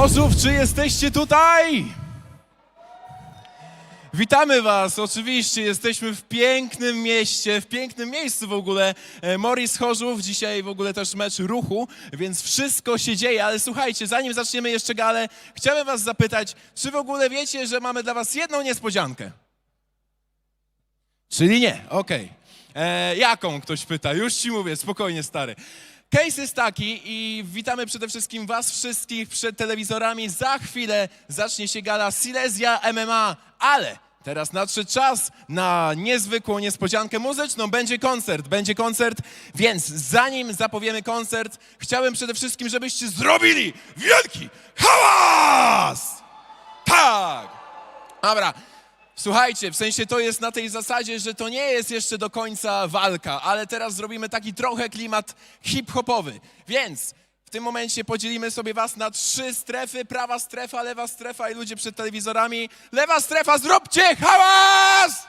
Chorzów, czy jesteście tutaj? Witamy was, oczywiście, jesteśmy w pięknym mieście, w pięknym miejscu w ogóle. Morris Chorzów, dzisiaj w ogóle też mecz Ruchu, więc wszystko się dzieje, ale słuchajcie, zanim zaczniemy jeszcze galę, chciałem was zapytać, czy w ogóle wiecie, że mamy dla was jedną niespodziankę? Czyli nie, okej. Jaką, ktoś pyta, już ci mówię, spokojnie stary. Case jest taki i witamy przede wszystkim was wszystkich przed telewizorami. Za chwilę zacznie się gala Silesia MMA, ale teraz nadszedł czas na niezwykłą niespodziankę muzyczną. Będzie koncert, więc zanim zapowiemy koncert, chciałem przede wszystkim, żebyście zrobili wielki hałas! Tak! Dobra. Słuchajcie, w sensie to jest na tej zasadzie, że to nie jest jeszcze do końca walka, ale teraz zrobimy taki trochę klimat hip-hopowy. Więc w tym momencie podzielimy sobie was na 3 strefy. Prawa strefa, lewa strefa i ludzie przed telewizorami. Lewa strefa, zróbcie hałas!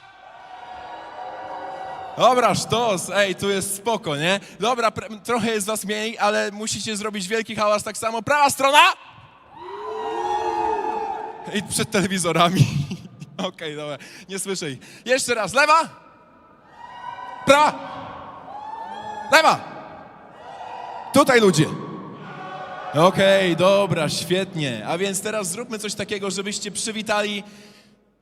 Dobra, sztos, ej, tu jest spoko, nie? Dobra, trochę jest was mniej, ale musicie zrobić wielki hałas tak samo. Prawa strona! I przed telewizorami. Okej, dobra, nie słyszę ich. Jeszcze raz, lewa, prawa, lewa. Tutaj ludzie. Okej, dobra, świetnie. A więc teraz zróbmy coś takiego, żebyście przywitali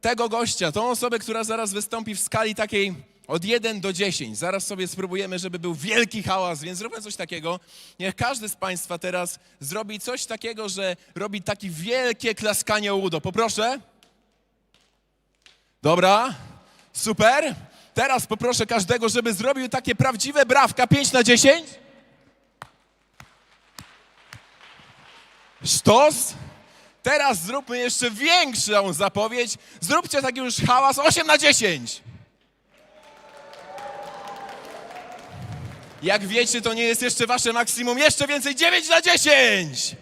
tego gościa, tą osobę, która zaraz wystąpi w skali takiej od 1 do 10. Zaraz sobie spróbujemy, żeby był wielki hałas, więc zróbmy coś takiego. Niech każdy z państwa teraz zrobi coś takiego, że robi takie wielkie klaskanie o udo. Poproszę. Dobra, super. Teraz poproszę każdego, żeby zrobił takie prawdziwe brawka 5 na 10. Sztos. Teraz zróbmy jeszcze większą zapowiedź. Zróbcie taki już hałas 8 na 10. Jak wiecie, to nie jest jeszcze wasze maksimum. Jeszcze więcej, 9 na 10.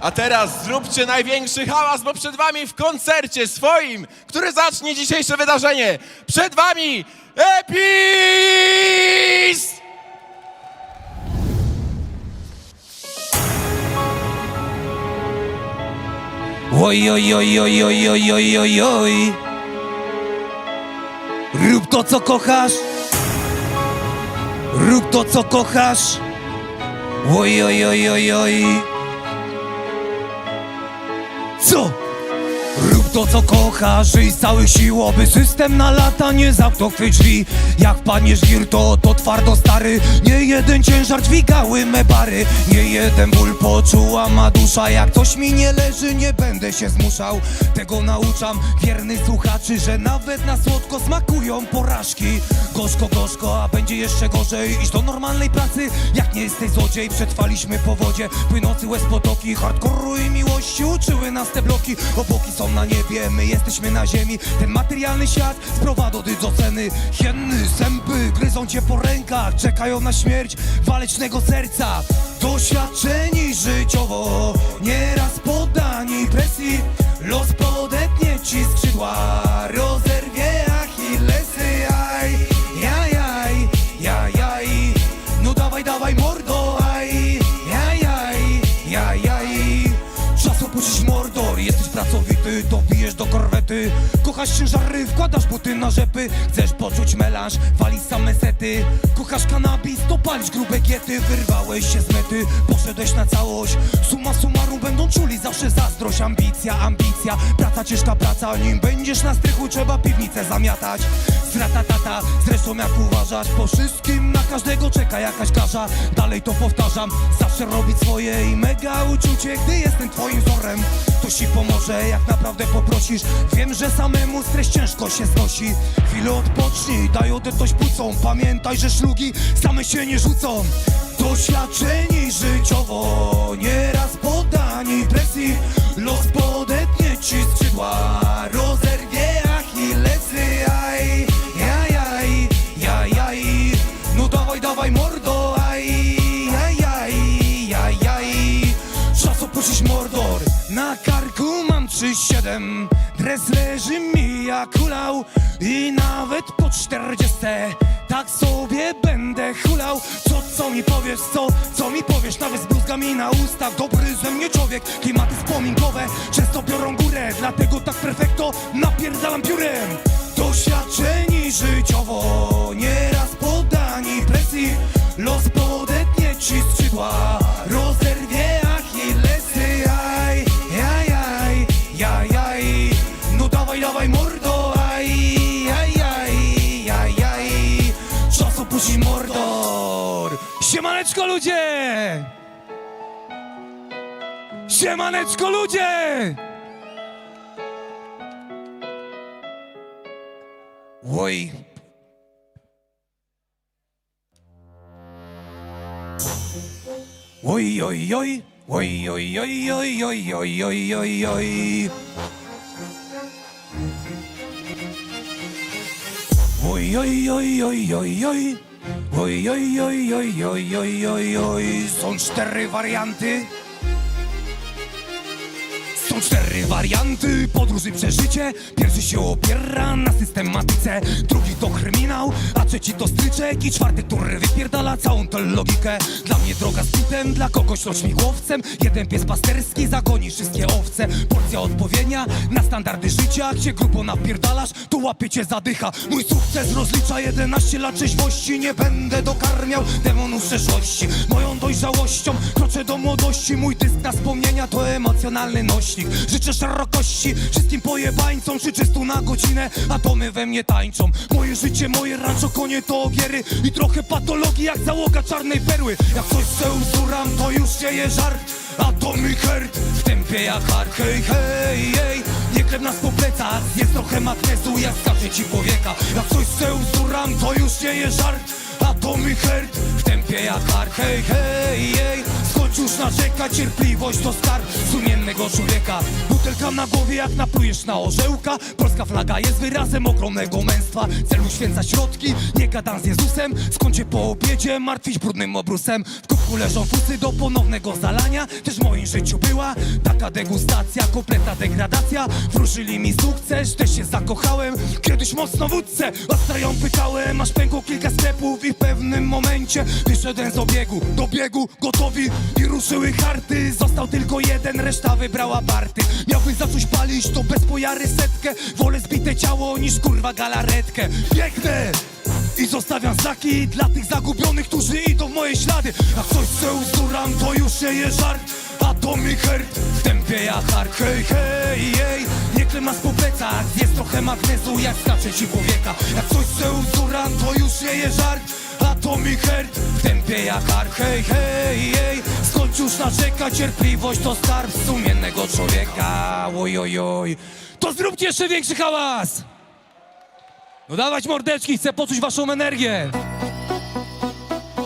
A teraz zróbcie największy hałas, bo przed wami w koncercie swoim, który zacznie dzisiejsze wydarzenie, przed wami Epis! Oj, oj, oj, oj, oj, oj, oj, oj, oj. Rób to, co kochasz. Rób to, co kochasz. Oj, oj, oj, oj, oj. Co? Rób to, co kochasz, żyj z całych sił, oby system na lata nie zamknął twych drzwi. Jak wpadniesz w wir, to twardo stary. Nie jeden ciężar dźwigały me bary. Nie jeden ból poczuła ma dusza. Jak coś mi nie leży, nie będę się zmuszał. Tego nauczam wiernych słuchaczy, że nawet na słodko smakują porażki. Gorzko, gorzko, a będzie jeszcze gorzej. Iść do normalnej pracy, jak nie jesteś złodziej. Przetrwaliśmy po wodzie, płynący łez potoki. Hardkoru i miłości uczyły nas te bloki. Obłoki są na niebie, my jesteśmy na ziemi. Ten materialny świat sprowadza do ceny. Hieny, sępy gryzą cię po rękach. Czekają na śmierć walecznego serca. Doświadczeni życiowo, nieraz poddani presji. Los podetnie ci skrzydła, rozerwie Achillesy. Aj, jaj, jaj, jaj, jaj. No dawaj, dawaj mordo, aj, jaj, jaj, jaj, jaj. Czas opuścić Mordor, jesteś pracowity, dobijesz do korwety. Kochasz ciężary, wkładasz buty na rzepy. Chcesz poczuć melanż, walić same sety. Kochasz kanabis, to palisz grube giety. Wyrwałeś się z mety, poszedłeś na całość. Summa summarum będą czuli zawsze zazdrość. Ambicja, ambicja, praca, ciężka praca. Nim będziesz na strychu, trzeba piwnicę zamiatać. Zratatata, zresztą jak uważasz, po wszystkim na każdego czeka jakaś karza. Dalej to powtarzam, zawsze robić swoje i mega uczucie, gdy jestem twoim wzorem. To ci pomoże, jak naprawdę poprosisz. Wiem, że samemu stres ciężko się znosi. Chwilę odpocznij, daj odetność płucom. Pamiętaj, że szlugi same się nie rzucą. Doświadczeni życiowo, nieraz poddani presji. Los podetnie ci skrzydła, rozerwie Achillesy. Aj, jaj, jaj, jaj, jaj. No dawaj, dawaj mordo, aj, jaj, jaj, jaj, jaj. Czas opuścić Mordor. Na karku mam 3-7. Dres leży mi jak hulał. I nawet po 40 tak sobie będę hulał. Co mi powiesz, co mi powiesz? Nawet z bluzgami na ustach, dobry ze mnie człowiek. Klimaty wspominkowe często biorą górę, dlatego tak perfekto napierdalam piórem. Doświadczeni życiowo, nieraz poddani presji, los podetnie ci skrzydła, rozerwie Achillesy. Jaj, jaj, jaj, jaj, jaj. No dawaj, dawaj mordo, aj, jaj, jaj, jaj, jaj. Czas opuścić Mordor. Siemaneczko ludzie! Siemaneczko ludzie! Oj. Oj, oj, oj, oj, oj, oj, oj, oj, oj, oj, oj, oj. Oj, oj, oj, oj, oj, oj. Oj, oj, oj, oj, oj, oj, oj, oj. Są cztery warianty. Są cztery warianty podróży przeżycie. Pierwszy się opiera na systematyce, drugi to kryminał, a trzeci to stryczek i czwarty, który wypierdala całą tę logikę. Dla mnie droga z pitem, dla kogoś to śmigłowcem. Jeden pies pasterski zagoni wszystkie owce. Porcja odpowiednia na standardy życia. Jak się grubo napierdalasz, to łapie cię zadycha. Mój sukces rozlicza 11 lat trzeźwości. Nie będę dokarmiał demonów przeszłości. Moją dojrzałością kroczę do młodości. Mój dysk na wspomnienia to emocjonalny nośnik. Życzę szerokości wszystkim pojebańcom. 30 na godzinę, atomy we mnie tańczą. Moje życie, moje rancho, konie to ogiery i trochę patologii jak załoga czarnej perły. Jak coś se uzuram, to już dzieje żart. Atomy hert w tempie jak hard. Hej, hej, hej, nie klep nas po plecach. Jest trochę magnezu, jak skacze ci powieka. Jak coś se uzuram, to już dzieje żart. Atomy hert w tempie jak hard. Hej, hej, hej, skończ już narzekać. Cierpliwość to skarb sumiennego człowieka. Butelka na głowie jak naplujesz na orzełka. Polska flaga jest wyrazem ogromnego męstwa. Cel uświęca środki, nie gadam z Jezusem. Skończę po obiedzie martwić brudnym obrusem. W kubku leżą fusy do ponownego zalania. Też w moim życiu była taka degustacja, kompletna degradacja. Wróżyli mi sukces, też się zakochałem. Kiedyś mocno w wódce, a ją pytałem. Aż pękło kilka sklepów i w pewnym momencie wyszedłem z obiegu. Do biegu gotowi i ruszyły harty. Został tylko jeden, reszta wybrała party. Miałbym zacząć palić, to bez pojary setkę. Wolę zbite ciało niż kurwa galaretkę. Biegnę i zostawiam znaki dla tych zagubionych, którzy idą w moje ślady. Jak coś se uzuram, to już nie jest żart. Atomy hert w tempie jak hard. Hej, hej, hej, nie klep nas po plecach. Jest trochę magnezu, jak skacze ci powieka. Jak coś se uzuram, to już nie jest żart. Atomy hert w tempie jak hard. Hej, hej, hej, skończ już narzekać. Cierpliwość to skarb sumiennego człowieka. Oj, oj, oj. To zróbcie jeszcze większy hałas. No dawać mordeczki, chcę poczuć waszą energię.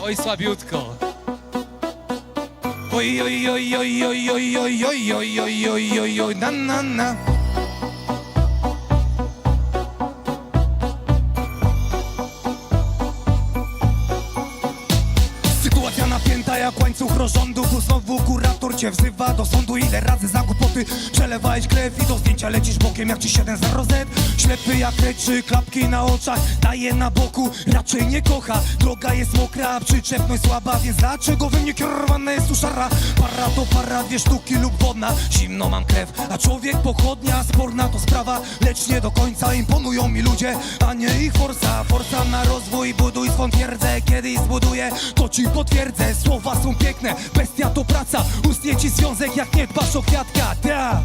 Oj, słabiutko. Oj, oj, oj, oj, oj, oj, oj, oj, oj, oj, oj, oj, oj, na, na, na. Sytuacja napięta jak łańcuch rozrządu, bo znowu kurator cię wzywa do sądu. Ile razy za głupoty przelewałeś krew i do zdjęcia lecisz bokiem jak ci 7-0 Z. Ślepy jak reczy, klapki na oczach, daje na boku, raczej nie kocha. Droga jest mokra, przyczepność słaba, więc dlaczego we mnie kierowana jest uszara? Para to para, 2 sztuki lub wodna, zimno mam krew, a człowiek pochodnia. Sporna to sprawa, lecz nie do końca imponują mi ludzie, a nie ich forsa. Forsa na rozwój, buduj swą twierdzę, kiedyś zbuduję, to ci potwierdzę. Słowa są piękne, bestia to praca, ustnie ci związek jak nie dbasz o kwiatka. Ta.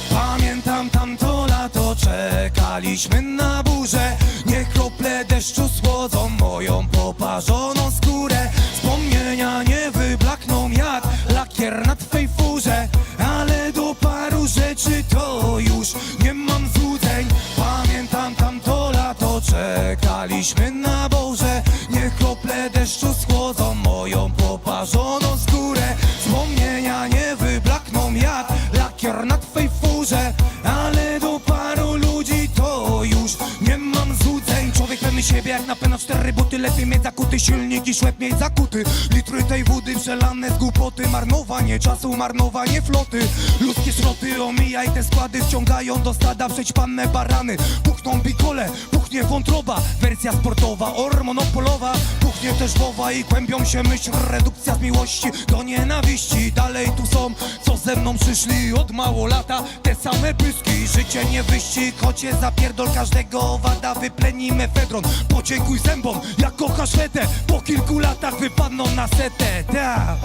Pamiętam tamto lato, czekaliśmy na burzę. Niech krople deszczu słodzą moją poparzoną skórę. Wspomnienia nie wyblakną jak lakier na twej furze, ale do paru rzeczy to już nie mam złudzeń. Pamiętam tamto lato, czekaliśmy na burzę. Niech krople deszczu schłodzą moją poparzoną skórę. Wspomnienia nie wyblakną jak lakier na twej furze, ale do paru ludzi to już nie mam złudzeń. Człowiek pewny siebie jak napędza 4 buty. Lepiej mieć zakuty silnik niż łeb mieć zakuty. Litry tej wody przelane z głupoty. Marnowanie czasu, marnowanie floty. Ludzkie szroty o omijaj te składy, wciągają do stada przećpane barany. Puchną bikole, puchnie wątroba, wersja sportowa, monopolowa. Puchnie też głowa i kłębią się myśl, redukcja z miłości do nienawiści. Dalej tu są, co ze mną przyszli od mało lata, te same pyski. Życie nie wyścig, choć je zapierdol każdego owada. Wyplenij mefedron, podziękuj zębom, jak kochasz fetę. Po kilku latach wypadną na setę, ta.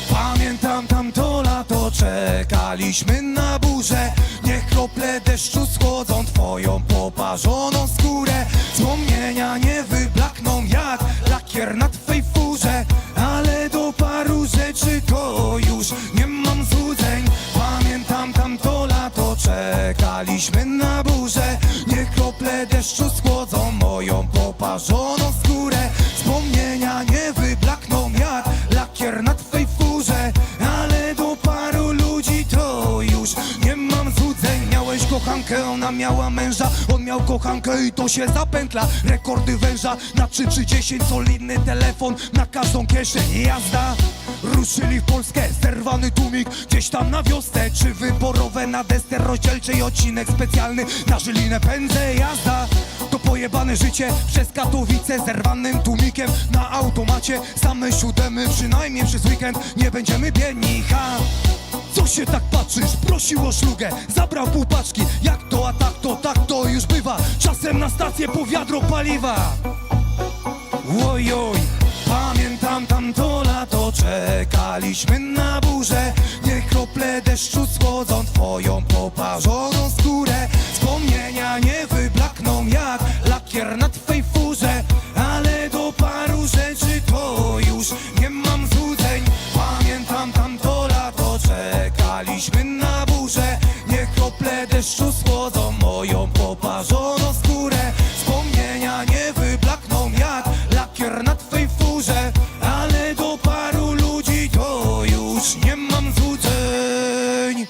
Pamiętam tamto lato, czekaliśmy na burzę. Niech krople deszczu schłodzą twoją poparzoną skórę. Wspomnienia nie wyblakną jak lakier na twej furze, ale do paru rzeczy to już nie mam złudzeń. Pamiętam tamto lato, czekaliśmy na burzę. Niech krople deszczu schłodzą moją poparzoną skórę. Wspomnienia nie wyblakną jak lakier na twej furze, ale do paru ludzi to już nie mam złudzeń. Miałeś kochankę, ona miała męża, on miał kochankę i to się zapętla. Rekordy węża na 3 czy 10, solidny telefon na każdą kieszeń. Jazda, ruszyli w Polskę, zerwany tłumik gdzieś tam na wiosce. Czy wyborowe na deser rozdzielczej, odcinek specjalny na Żylinę pędzę. Jazda, to pojebane życie przez Katowice, zerwanym tłumikiem na automacie. Same siódemy, przynajmniej przez weekend nie będziemy biedni, ha. Co się tak patrzysz? Prosił o szlugę, zabrał pół paczki. Jak to, a tak to już bywa. Czasem na stację po wiadro paliwa. Ojoj, pamiętam tamto lato, czekaliśmy na burzę. Niech krople deszczu schłodzą twoją poparzoną skórę. Wspomnienia nie wyblakną jak lakier na twej furze, ale do paru rzeczy to już nie mam złudzeń. Pamiętam tamto lato, czekaliśmy na burzę. Niech krople deszczu schłodzą moją poparzoną skórę. Wspomnienia nie wyblakną jak lakier na twej furze, ale do paru ludzi to już nie mam złudzeń.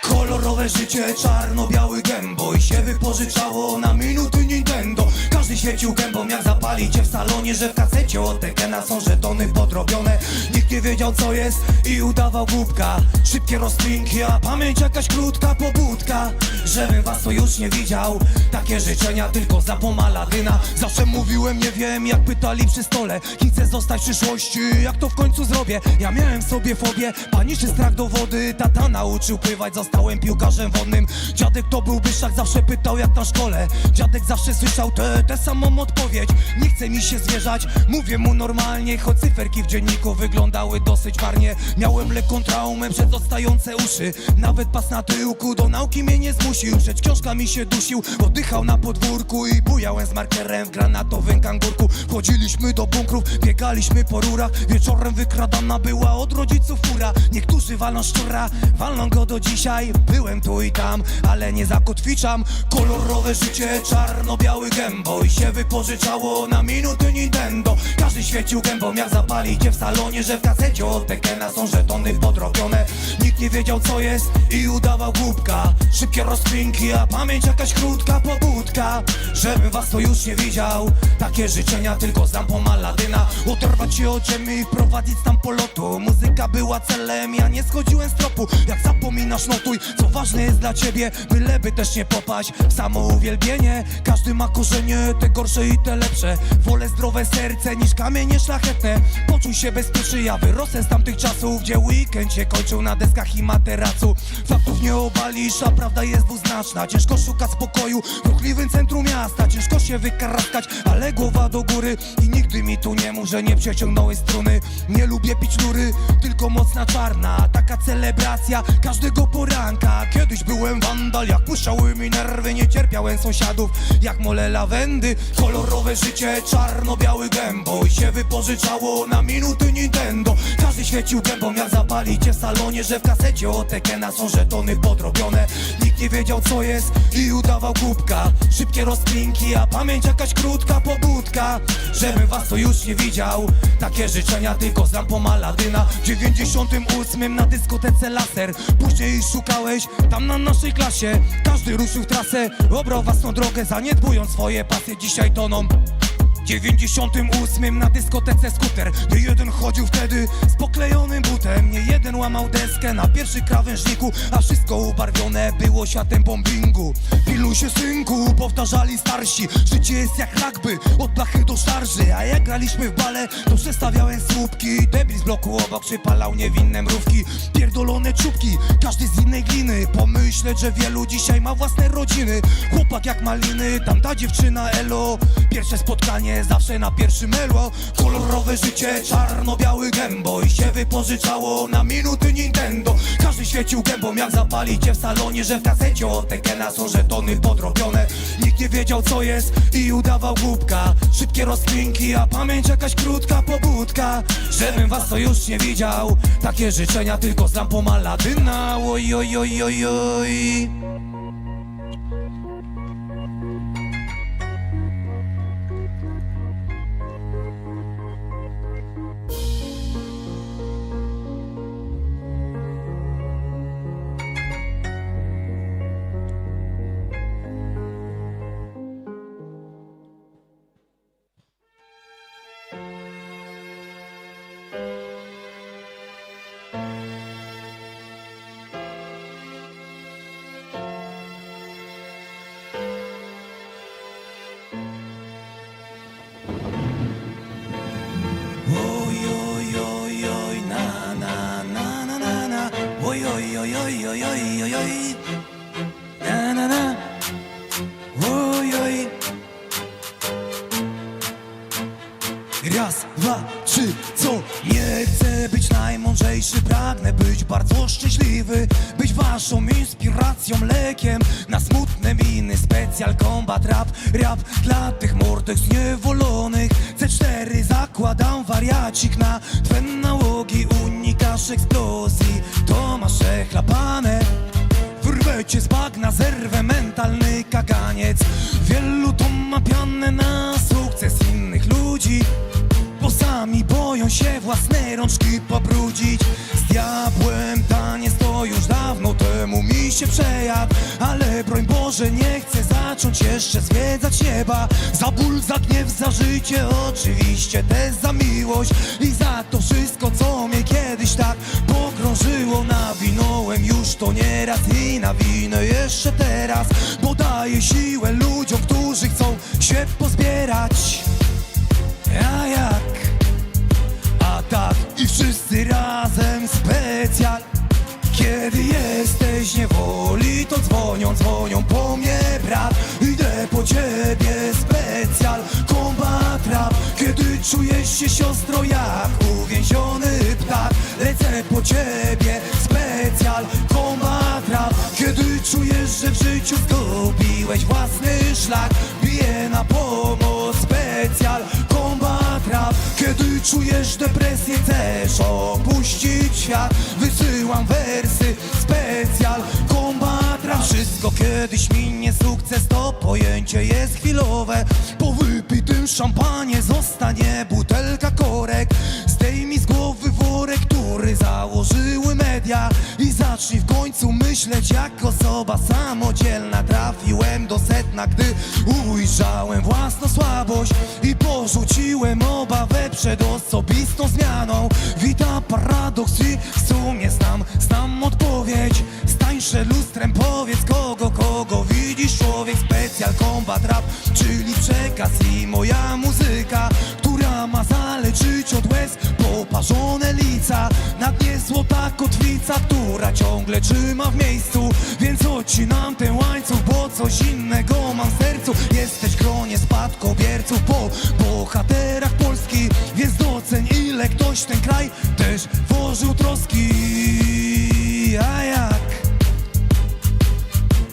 Kolorowe życie, czarno-biały gęboj się wypożyczało na minuty Nintendo. Każdy świecił gębą jak zapalicie w salonie, że w kasecie od Tekena są żetony podrobione. Nikt nie wiedział co jest i udawał głupka. Szybkie rozklinki, a pamięć jakaś krótka pobudka. Żebym was to już nie widział, takie życzenia tylko za pomaladyna. Zawsze mówiłem nie wiem, jak pytali przy stole. Kim chcę zostać w przyszłości, jak to w końcu zrobię? Ja miałem w sobie fobię, paniczy strach do wody. Tata nauczył pływać, zostałem piłkarzem wodnym. Dziadek to był byszak, zawsze pytał jak na szkole. Dziadek zawsze słyszał tę samą odpowiedź. Nie chce mi się zwierzać, mówię mu normalnie. Choć cyferki w dzienniku wyglądały dosyć warnie. Miałem lekką traumę przez odstające uszy. Nawet pas na tyłku do nauki mnie nie zmusił. Przed książkami się dusił, oddychał na podwórku i bujałem z markerem w granatowym kangurku. Wchodziliśmy do bunkrów, biegaliśmy po rurach. Wieczorem wykradana była od rodziców fura. Niektórzy walą szczura, walną go do dzisiaj. Byłem tu i tam, ale nie zakotwiczam. Kolorowe życie, czarno-biały gęboj się wypożyczało na minuty Nintendo. Każdy świecił gębą jak zapalicie w salonie, że w kasecie od Tekena są żetony podrobione. Nikt nie wiedział co jest i udawał głupka. Szybkie rozkminki, a pamięć jakaś krótka pobudka. Żebym was to już nie widział, takie życzenia tylko znam po Maladyna. Oderwać się od ziemi i wprowadzić tam polotu. Muzyka była celem, ja nie schodziłem z tropu. Jak zapominasz notuj, co ważne jest dla ciebie, byleby też nie popaść w samo uwielbienie. Każdy ma korzenie, te gorsze i te lepsze. Wolę zdrowe serce niż kamienie szlachetne. Poczuj się bezpiecznie, ja wyrosłem z tamtych czasów, gdzie weekend się kończył na deskach i materacu. Faktów nie obalisz, a prawda jest dwuznaczna. Ciężko szukać spokoju w ruchliwym centrum miasta. Ciężko się wykaraskać, ale głowa do góry. I nigdy mi tu nie mów, że nie przeciągnąłeś struny. Nie lubię pić lury, tylko mocna czarna. Taka celebracja każdego poranka. Kiedyś byłem wandal, jak puszczały mi nerwy. Nie cierpiałem sąsiadów, jak mole lawendy. Kolorowe życie, czarno-biały gębo. I się wypożyczało na minuty Nintendo. Każdy świecił gębą, jak zapalicie w salonie, że w kasecie o Tekena są żetony podrobione. Nikt nie wiedział co jest i udawał kubka. Szybkie rozkminki, a pamięć jakaś krótka pobudka. Żebym was to już nie widział. Takie życzenia tylko z lampą Aladyna. W 98 na dyskotece Laser. Później szukałeś tam na naszej klasie. Każdy ruszył w trasę, obrał własną drogę, zaniedbując swoje pasje, dzisiaj toną. W 98 na dyskotece Skuter. Nie jeden chodził wtedy z poklejonym butem. Nie jeden łamał deskę na pierwszym krawężniku. A wszystko ubarwione było światem bombingu. Piluj się synku, powtarzali starsi. Życie jest jak rugby, od blachy do szarży. A jak graliśmy w bale, to przestawiałem słupki. Debil z bloku obok przypalał niewinne mrówki. Pierdolone czubki, każdy z innej gliny. Pomyśleć, że wielu dzisiaj ma własne rodziny. Chłopak jak maliny, tamta dziewczyna elo. Pierwsze spotkanie zawsze na pierwszym elo. Kolorowe życie, czarno-biały gębo. I się wypożyczało na minuty Nintendo. Każdy świecił gębą, jak zapalicie w salonie, że w kasecie od Tekena są żetony podrobione. Nikt nie wiedział co jest i udawał głupka. Szybkie rozkminki, a pamięć jakaś krótka pobudka. Żebym was to już nie widział. Takie życzenia tylko z lampą Aladyna. Oj, oj, oj, oj, oj. Oj, oj, oj, oj, na, na, na, na, na, na. Oj, oj, oj, oj, oj, oj, oj, oj. Na, na, na. Oj, oj. Raz, dwa, trzy, co? Nie chcę być najmądrzejszy, pragnę być bardzo szczęśliwy. Być waszą inspiracją, lekiem na smutne miny. Specjal combat rap, rap dla tych mordek zniewolonych. C4 zakładam wariacik na twe nałogi. Unikasz eksplozji, to masz chlapane. Wyrwę cię z bagna, zerwę mentalny kaganiec. Wielu to ma pianę na sukces innych ludzi, bo sami boją się własne rączki pobrudzić. Z diabłem taniec to już dawno temu mi się przejadł. Ale broń Boże, nie chcę zacząć jeszcze zwiedzać nieba. Za ból, za gniew, za życie, oczywiście też za miłość. I za to wszystko, co mnie kiedyś tak pogrążyło. Nawinąłem już to nieraz i nawinę jeszcze teraz, bo daję siłę ludziom, którzy chcą się pozbierać. A jak? A tak i wszyscy razem specjal. Kiedy jesteś niewoli, to dzwonią, dzwonią po mnie brat. Idę po ciebie specjal combat rap. Kiedy czujesz się siostro jak uwięziony ptak. Lecę po ciebie specjal combat rap. Kiedy czujesz, że w życiu zgubiłeś własny szlak. Biję na pomoc specjal combat rap. Kiedy czujesz depresję, chcesz opuścić świat. Wysyłam wersy specjal combat rap. Wszystko kiedyś minie, sukces to pojęcie jest chwilowe. Po wypitym szampanie zostanie butelka korek. Zdejmij z głowy worek, który założyły media. I zacznij w końcu myśleć jak osoba samodzielna. Trafiłem do sedna, gdy ujrzałem własną słabość i porzuciłem obawę przed osobistą zmianą. Witam paradoks i w sumie znam odpowiedź. Stańsze lustrem, powiedz kogo widzisz człowiek. Specjal combat rap, czyli przekaz i moja muzyka, która ma zaleczyć od łez poparzone lica. Na dnie złota kotwica, która ciągle trzyma w miejscu. Więc odcinam ten łańcuch, bo coś innego mam w sercu. Jesteś w gronie spadkobierców po bohaterach Polski, więc doceń, ile ktoś ten kraj też włożył troski. A jak?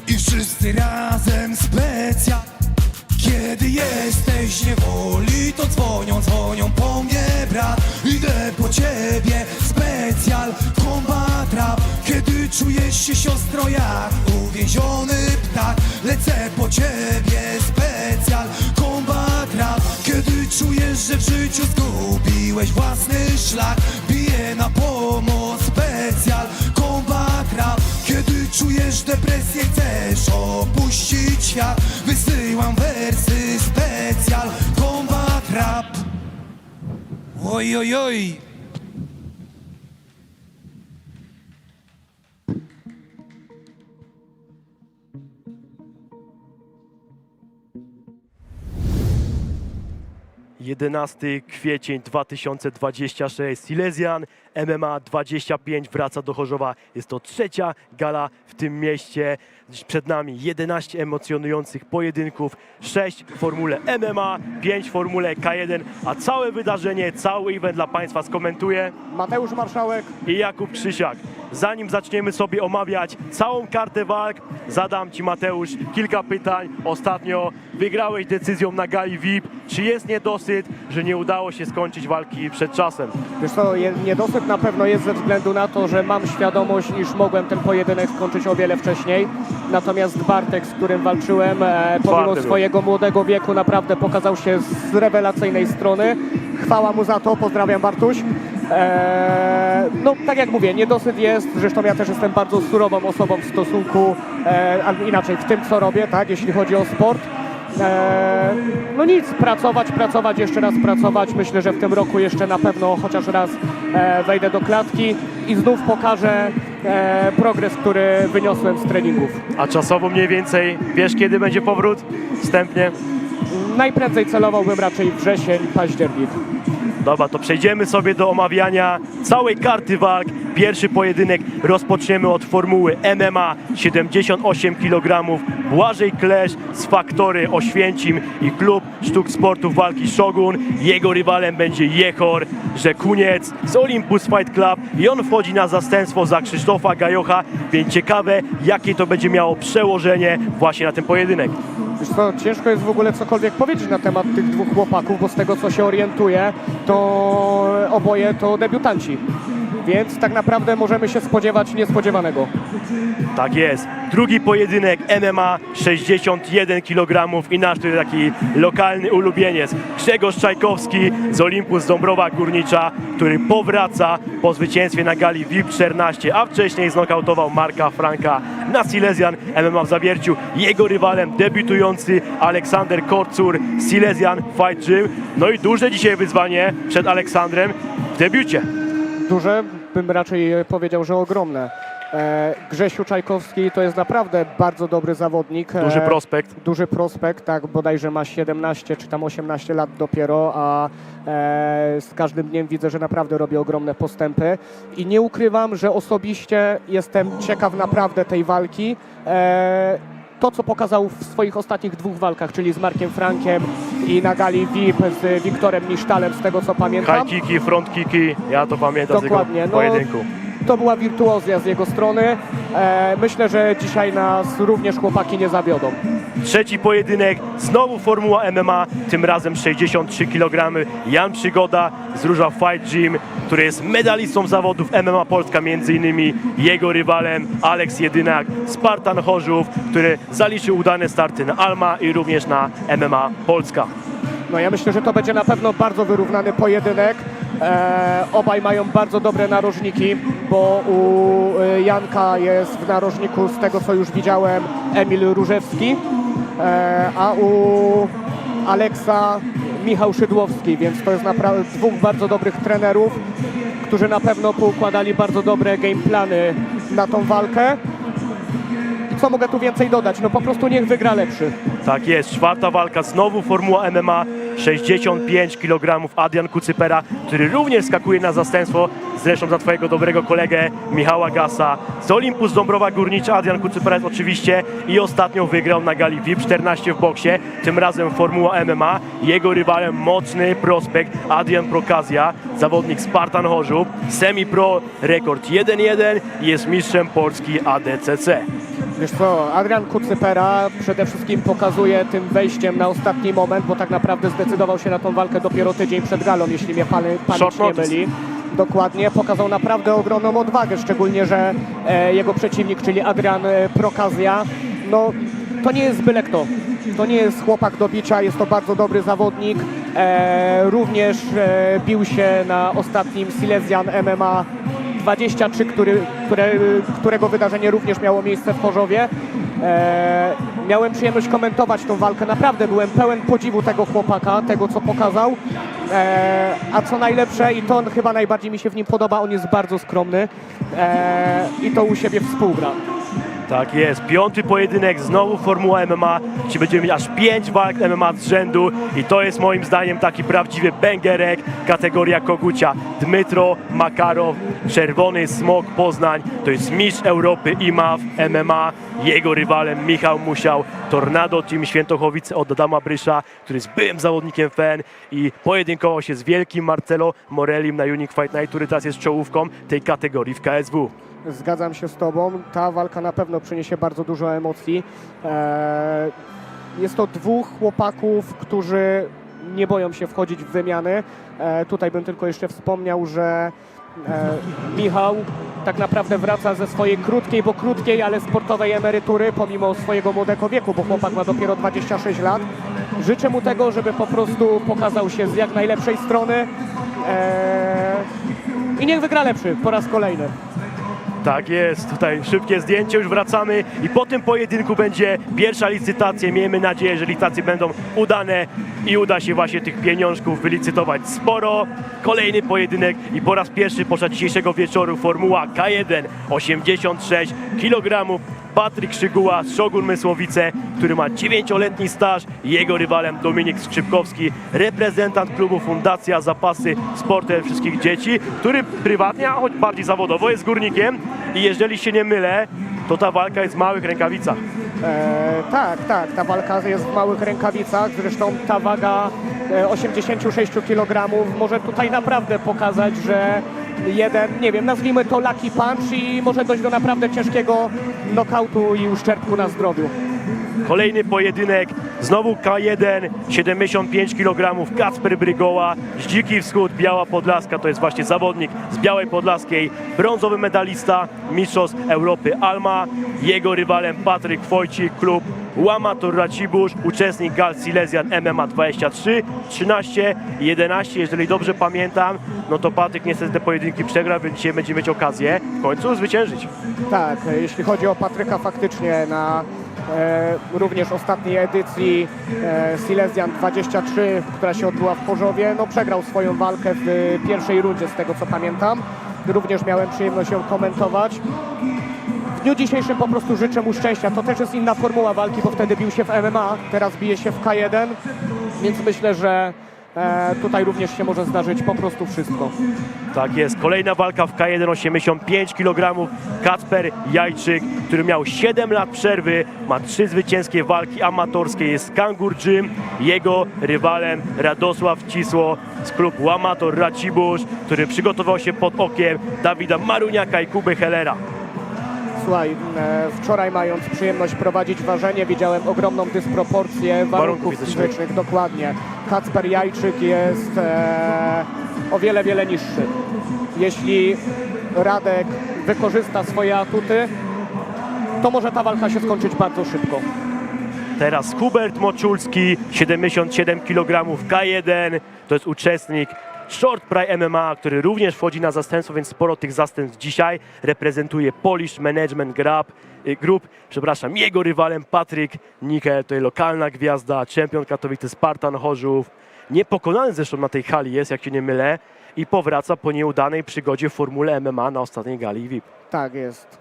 I wszyscy razem specjal. Kiedy jesteś w niewoli, to dzwonią po mnie, brat. Idę po ciebie, specjal, combat rap. Kiedy czujesz się, siostro, jak uwięziony ptak, lecę po ciebie, specjal, combat rap. Kiedy czujesz, że w życiu zgubiłeś własny szlak, biję na pomoc, specjal, combat rap. Kiedy czujesz depresję, chcesz opuścić świat, wysyłam wersy, specjal, combat rap. Oj, oj, oj. Kwiecień 2026, Silesian MMA 25 wraca do Chorzowa. Jest to trzecia gala w tym mieście. Dziś przed nami 11 emocjonujących pojedynków, 6 w formule MMA, 5 w formule K1, a całe wydarzenie, cały event dla Państwa skomentuje Mateusz Marszałek. i Jakub Krzysiak. Zanim zaczniemy sobie omawiać całą kartę walk, zadam Ci, Mateusz, kilka pytań. Ostatnio wygrałeś decyzją na gali VIP. Czy jest niedosyt, że nie udało się skończyć walki przed czasem? Wiesz co, niedosyt na pewno jest ze względu na to, że mam świadomość, iż mogłem ten pojedynek skończyć o wiele wcześniej. Natomiast Bartek, z którym walczyłem, pomimo był. swojego młodego wieku, naprawdę pokazał się z rewelacyjnej strony. Chwała mu za to, pozdrawiam, Bartuś. No tak jak mówię, niedosyt jest, zresztą ja też jestem bardzo surową osobą w stosunku, inaczej w tym, co robię, tak, jeśli chodzi o sport. No nic, pracować, jeszcze raz pracować. Myślę, że w tym roku jeszcze na pewno chociaż raz wejdę do klatki i znów pokażę progres, który wyniosłem z treningów. A czasowo mniej więcej wiesz, kiedy będzie powrót? Wstępnie? Najprędzej celowałbym raczej wrzesień, październik. Dobra, to przejdziemy sobie do omawiania całej karty walk. Pierwszy pojedynek rozpoczniemy od formuły MMA 78 kg. Błażej Klesz z Faktory Oświęcim i Klub Sztuk Sportu Walki Shogun. Jego rywalem będzie Jehor Rzekuniec z Olympus Fight Club i on wchodzi na zastępstwo za Krzysztofa Gajocha, więc ciekawe, jakie to będzie miało przełożenie właśnie na ten pojedynek. Wiesz co, ciężko jest w ogóle cokolwiek powiedzieć na temat tych dwóch chłopaków, bo z tego, co się orientuję, to oboje to debiutanci. Więc tak naprawdę możemy się spodziewać niespodziewanego. Tak jest. Drugi pojedynek MMA 61 kg i nasz tutaj taki lokalny ulubieniec Grzegorz Czajkowski z Olympus Dąbrowa Górnicza, który powraca po zwycięstwie na gali VIP 14, a wcześniej znokautował Marka Franka na Silesian MMA w Zawierciu. Jego rywalem debiutujący Aleksander Korcur z Silesian Fight Gym. No i duże dzisiaj wyzwanie przed Aleksandrem w debiucie. Duże, bym raczej powiedział, że ogromne. Grzesiu Czajkowski to jest naprawdę bardzo dobry zawodnik. Duży prospekt. Duży prospekt, tak, bodajże ma 17 czy tam 18 lat dopiero, a z każdym dniem widzę, że naprawdę robi ogromne postępy i nie ukrywam, że osobiście jestem ciekaw naprawdę tej walki. To, co pokazał w swoich ostatnich dwóch walkach, czyli z Markiem Frankiem i na gali VIP z Wiktorem Nisztalem, z tego co pamiętam. High kicki, front kicki, ja to pamiętam Dokładnie, z jego pojedynku. To była wirtuozja z jego strony. Myślę, że dzisiaj nas również chłopaki nie zawiodą. Trzeci pojedynek, znowu formuła MMA, tym razem 63 kg. Jan Przygoda z Róża Fight Gym, który jest medalistą zawodów MMA Polska, między innymi jego rywalem Aleks Jedynak, Spartan Chorzów, który zaliczył udane starty na Alma i również na MMA Polska. No ja myślę, że to będzie na pewno bardzo wyrównany pojedynek. Obaj mają bardzo dobre narożniki, bo u Janka jest w narożniku, z tego co już widziałem, Emil Różewski, a u Aleksa Michał Szydłowski, więc to jest naprawdę dwóch bardzo dobrych trenerów, którzy na pewno poukładali bardzo dobre gameplany na tą walkę. I co mogę tu więcej dodać? No po prostu niech wygra lepszy. Tak jest, czwarta walka, znowu formuła MMA. 65 kg Adrian Kucypera, który również skakuje na zastępstwo, zresztą za twojego dobrego kolegę Michała Gasa. Z Olympus Dąbrowa Górnicza Adrian Kucypera oczywiście i ostatnio wygrał na gali VIP 14 w boksie, tym razem Formuła MMA. Jego rywalem mocny prospekt Adrian Prokazja, zawodnik Spartan Chorzów, semi-pro, rekord 1-1 i jest mistrzem Polski ADCC. Wiesz co, Adrian Kucypera przede wszystkim pokazuje tym wejściem na ostatni moment, bo tak naprawdę zdecydował się na tą walkę dopiero tydzień przed galą, jeśli mnie pamięć Short nie notice. myli. Dokładnie, pokazał naprawdę ogromną odwagę, szczególnie, że jego przeciwnik, czyli Adrian Prokazja, no to nie jest byle kto. To nie jest chłopak do bicia, jest to bardzo dobry zawodnik. Również bił się na ostatnim Silesian MMA 23, którego wydarzenie również miało miejsce w Chorzowie. Miałem przyjemność komentować tą walkę. Naprawdę byłem pełen podziwu tego chłopaka, tego co pokazał. A co najlepsze, i to chyba najbardziej mi się w nim podoba, on jest bardzo skromny i to u siebie współgra. Tak jest, 5. pojedynek, znowu Formuła MMA, czyli będziemy mieć aż 5 walk MMA z rzędu i to jest moim zdaniem taki prawdziwy bęgerek, kategoria kogucia. Dmytro Makarow, Czerwony Smok Poznań, to jest mistrz Europy IMAF MMA, jego rywalem Michał Musiał, Tornado Team Świętochowice od Adama Brysza, który jest byłym zawodnikiem FEN i pojedynkował się z wielkim Marcelo Morelim na Unique Fight Night, który teraz jest czołówką tej kategorii w KSW. Zgadzam się z Tobą. Ta walka na pewno przyniesie bardzo dużo emocji. Jest to dwóch chłopaków, którzy nie boją się wchodzić w wymiany. Tutaj bym tylko jeszcze wspomniał, że Michał tak naprawdę wraca ze swojej krótkiej, ale sportowej emerytury, pomimo swojego młodego wieku, bo chłopak ma dopiero 26 lat. Życzę mu tego, żeby po prostu pokazał się z jak najlepszej strony i niech wygra lepszy po raz kolejny. Tak jest, tutaj szybkie zdjęcie, już wracamy i po tym pojedynku będzie pierwsza licytacja. Miejmy nadzieję, że licytacje będą udane i uda się właśnie tych pieniążków wylicytować sporo. Kolejny pojedynek i po raz pierwszy podczas dzisiejszego wieczoru Formuła K1, 86 kg. Patryk Szyguła, Szogun Mysłowice, który ma 9-letni staż. Jego rywalem Dominik Skrzypkowski, reprezentant klubu Fundacja Zapasy Sportem Wszystkich Dzieci, który prywatnie, a choć bardziej zawodowo jest górnikiem. I jeżeli się nie mylę, to ta walka jest w małych rękawicach. Tak, ta walka jest w małych rękawicach. Zresztą ta waga 86 kg może tutaj naprawdę pokazać, że jeden, nie wiem, nazwijmy to lucky punch i może dojść do naprawdę ciężkiego knockoutu i uszczerbku na zdrowiu. Kolejny pojedynek, znowu K1, 75 kg, Kacper Brygoła, z Dziki Wschód, Biała Podlaska, to jest właśnie zawodnik z Białej Podlaskiej, brązowy medalista Mistrzostw Europy Alma, jego rywalem Patryk Wojcik, klub Łamator Racibórz, uczestnik gal Silesian MMA 23, 13 i 11, jeżeli dobrze pamiętam, no to Patryk niestety te pojedynki przegrał, więc dzisiaj będzie mieć okazję w końcu zwyciężyć. Tak, jeśli chodzi o Patryka, faktycznie na również ostatniej edycji Silesian 23, która się odbyła w Chorzowie, no przegrał swoją walkę w pierwszej rundzie, z tego co pamiętam. Również miałem przyjemność ją komentować. W dniu dzisiejszym po prostu życzę mu szczęścia. To też jest inna formuła walki, bo wtedy bił się w MMA, teraz bije się w K1, więc myślę, że tutaj również się może zdarzyć po prostu wszystko. Tak jest, kolejna walka w K1, 85 kg, Kacper Jajczyk, który miał 7 lat przerwy, ma 3 zwycięskie walki amatorskie, jest Kangur Gym, jego rywalem Radosław Cisło z klubu Łamator Racibórz, który przygotował się pod okiem Dawida Maruniaka i Kuby Hellera. Słuchaj, wczoraj mając przyjemność prowadzić ważenie, widziałem ogromną dysproporcję warunków fizycznych. Dokładnie. Kacper Jajczyk jest o wiele niższy. Jeśli Radek wykorzysta swoje atuty, to może ta walka się skończyć bardzo szybko. Teraz Hubert Moczulski, 77 kg, K1, to jest uczestnik Short Pride MMA, który również wchodzi na zastępstwo, więc sporo tych zastępstw dzisiaj. Reprezentuje Polish Management Group, jego rywalem Patryk Nikel, to jest lokalna gwiazda, czempion Katowice, Spartan Chorzów. Niepokonany zresztą na tej hali jest, jak się nie mylę, i powraca po nieudanej przygodzie w formule MMA na ostatniej gali VIP. Tak jest.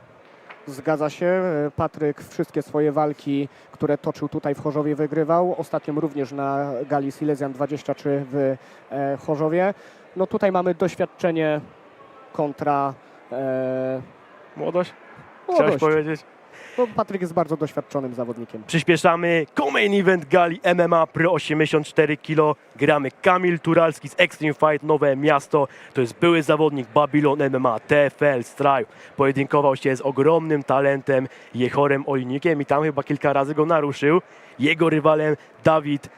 Zgadza się. Patryk wszystkie swoje walki, które toczył tutaj w Chorzowie, wygrywał. Ostatnią również na gali Silesian 23 w Chorzowie. No tutaj mamy doświadczenie kontra Młodość? Chciałeś młodość. powiedzieć? No, Patryk jest bardzo doświadczonym zawodnikiem. Przyspieszamy. Co-main event gali MMA Pro 84 kg. Kamil Turalski z Extreme Fight Nowe Miasto. To jest były zawodnik Babylon MMA, TFL, Strike. Pojedynkował się z ogromnym talentem Jehorem Olinikiem i tam chyba kilka razy go naruszył. Jego rywalem Dawid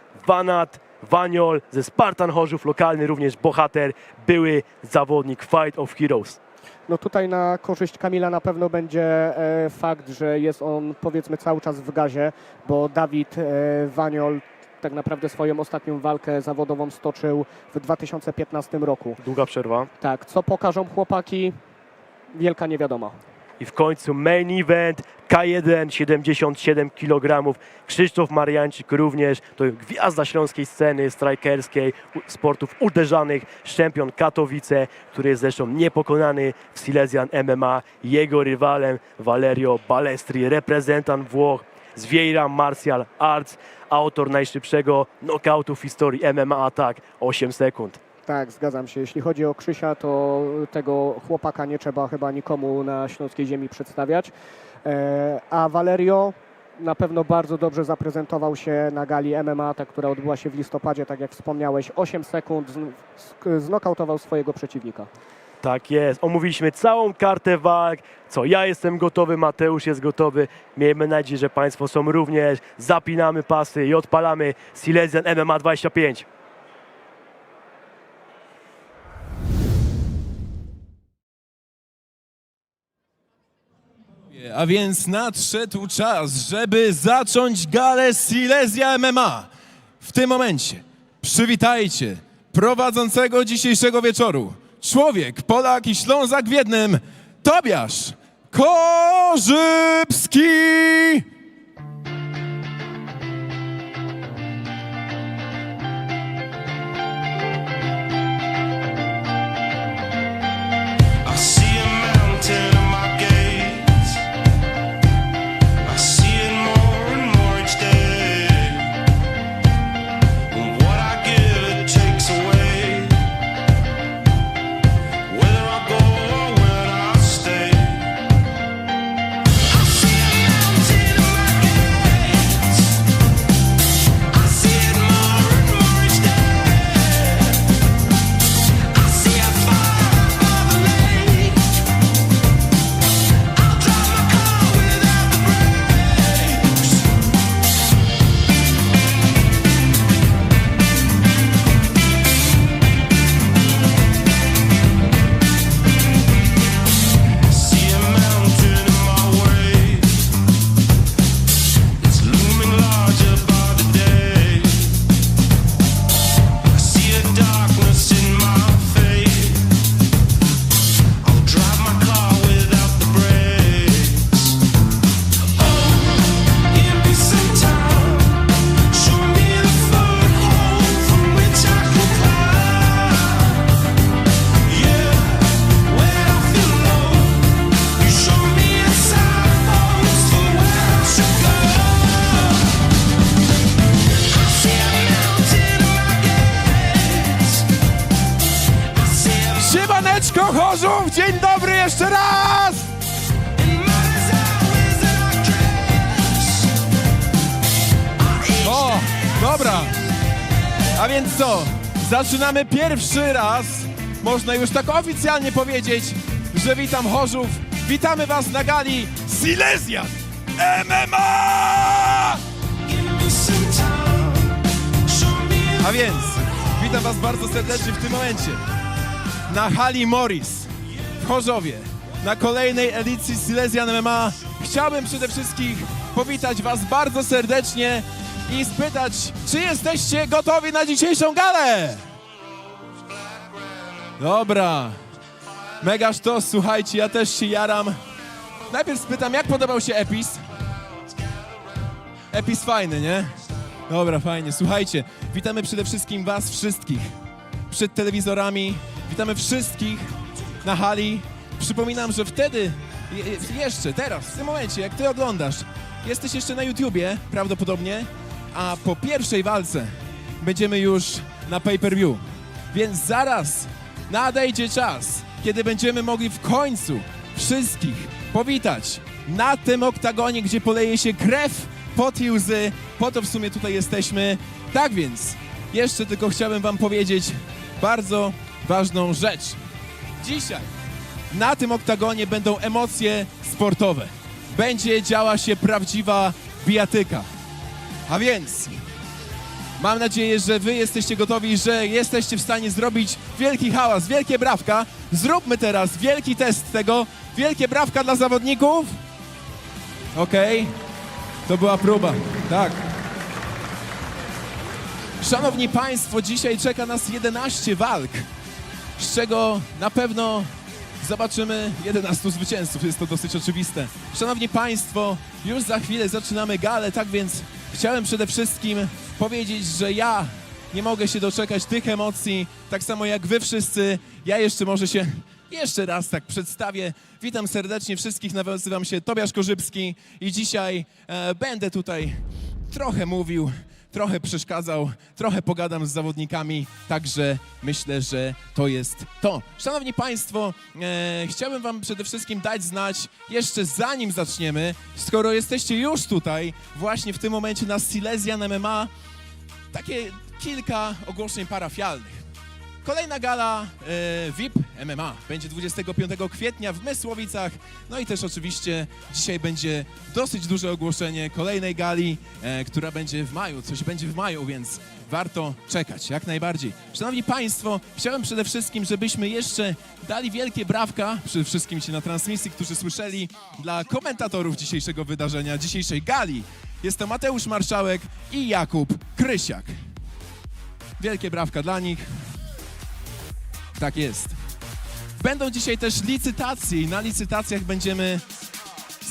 Waniol ze Spartan Chorzów, lokalny również bohater, były zawodnik Fight of Heroes. No tutaj na korzyść Kamila na pewno będzie fakt, że jest on powiedzmy cały czas w gazie, bo Dawid Waniol tak naprawdę swoją ostatnią walkę zawodową stoczył w 2015 roku. Długa przerwa. Tak, co pokażą chłopaki? Wielka niewiadoma. I w końcu main event K1, 77 kg. Krzysztof Mariańczyk również, to gwiazda śląskiej sceny strikerskiej, sportów uderzanych, czempion Katowice, który jest zresztą niepokonany w Silesian MMA. Jego rywalem Valerio Balestri, reprezentant Włoch z Vieira Martial Arts, autor najszybszego knockoutu w historii MMA Attack, 8 sekund. Tak, zgadzam się. Jeśli chodzi o Krzysia, to tego chłopaka nie trzeba chyba nikomu na śląskiej ziemi przedstawiać. A Valerio na pewno bardzo dobrze zaprezentował się na gali MMA, ta, która odbyła się w listopadzie, tak jak wspomniałeś, 8 sekund znokautował swojego przeciwnika. Tak jest, omówiliśmy całą kartę walk, co ja jestem gotowy, Mateusz jest gotowy, miejmy nadzieję, że Państwo są również, zapinamy pasy i odpalamy Silesian MMA 25. A więc nadszedł czas, żeby zacząć galę Silesia MMA. W tym momencie przywitajcie prowadzącego dzisiejszego wieczoru. Człowiek, Polak i Ślązak w jednym, Tobiasz Korzybski! I see a mountain at my gates. I see it more and more each day. And what I give, it takes away. Whether I go or when I stay. I see a mountain at my gates. I see it more and more each day. I see a fire above the lake. I'll drive my car without the brakes. See a mountain in my way. It's looming larger by the day. I see a darkness in my face. I'll drive my car without the brakes. Oh, give me some time. Show me the foothold from which I can climb. Yeah, when I feel low, you show me a signpost for where I should go. I see a mountain at my gates. I see a Siemaneczko Chorzów, dzień dobry jeszcze raz! O, dobra. A więc co? Zaczynamy pierwszy raz. Można już tak oficjalnie powiedzieć, że witam Chorzów. Witamy was na gali Silesian MMA! A więc witam was bardzo serdecznie w tym momencie na hali Morris w Chorzowie, na kolejnej edycji Silesian MMA. Chciałbym przede wszystkim powitać was bardzo serdecznie i spytać, czy jesteście gotowi na dzisiejszą galę? Dobra, mega sztos, słuchajcie, ja też się jaram. Najpierw spytam, jak podobał się Epis? Epis fajny, nie? Dobra, fajnie. Słuchajcie, witamy przede wszystkim was wszystkich przed telewizorami. Witamy wszystkich na hali. Przypominam, że wtedy, jeszcze, teraz, w tym momencie, jak ty oglądasz, jesteś jeszcze na YouTubie prawdopodobnie, a po pierwszej walce będziemy już na pay-per-view. Więc zaraz nadejdzie czas, kiedy będziemy mogli w końcu wszystkich powitać na tym oktagonie, gdzie poleje się krew, pot i łzy. Po to w sumie tutaj jesteśmy. Tak więc, jeszcze tylko chciałbym wam powiedzieć bardzo ważną rzecz. Dzisiaj na tym oktagonie będą emocje sportowe. Będzie działa się prawdziwa bijatyka. A więc mam nadzieję, że wy jesteście gotowi, że jesteście w stanie zrobić wielki hałas, wielkie brawka. Zróbmy teraz wielki test tego. Wielkie brawka dla zawodników. Okej. To była próba. Tak. Szanowni Państwo, dzisiaj czeka nas 11 walk, z czego na pewno zobaczymy 11 zwycięzców, jest to dosyć oczywiste. Szanowni Państwo, już za chwilę zaczynamy galę, tak więc chciałem przede wszystkim powiedzieć, że ja nie mogę się doczekać tych emocji, tak samo jak wy wszyscy. Ja jeszcze raz tak przedstawię. Witam serdecznie wszystkich, nazywam się Tobiasz Korzybski i dzisiaj będę tutaj trochę mówił, trochę przeszkadzał, trochę pogadam z zawodnikami, także myślę, że to jest to. Szanowni Państwo, chciałbym wam przede wszystkim dać znać, jeszcze zanim zaczniemy, skoro jesteście już tutaj, właśnie w tym momencie na Silesian MMA, takie kilka ogłoszeń parafialnych. Kolejna gala VIP MMA będzie 25 kwietnia w Mysłowicach. No i też oczywiście dzisiaj będzie dosyć duże ogłoszenie kolejnej gali, która będzie w maju. Coś będzie w maju, więc warto czekać, jak najbardziej. Szanowni Państwo, chciałem przede wszystkim, żebyśmy jeszcze dali wielkie brawka, przede wszystkim ci na transmisji, którzy słyszeli, dla komentatorów dzisiejszego wydarzenia, dzisiejszej gali. Jest to Mateusz Marszałek i Jakub Krysiak. Wielkie brawka dla nich. Tak jest. Będą dzisiaj też licytacje i na licytacjach będziemy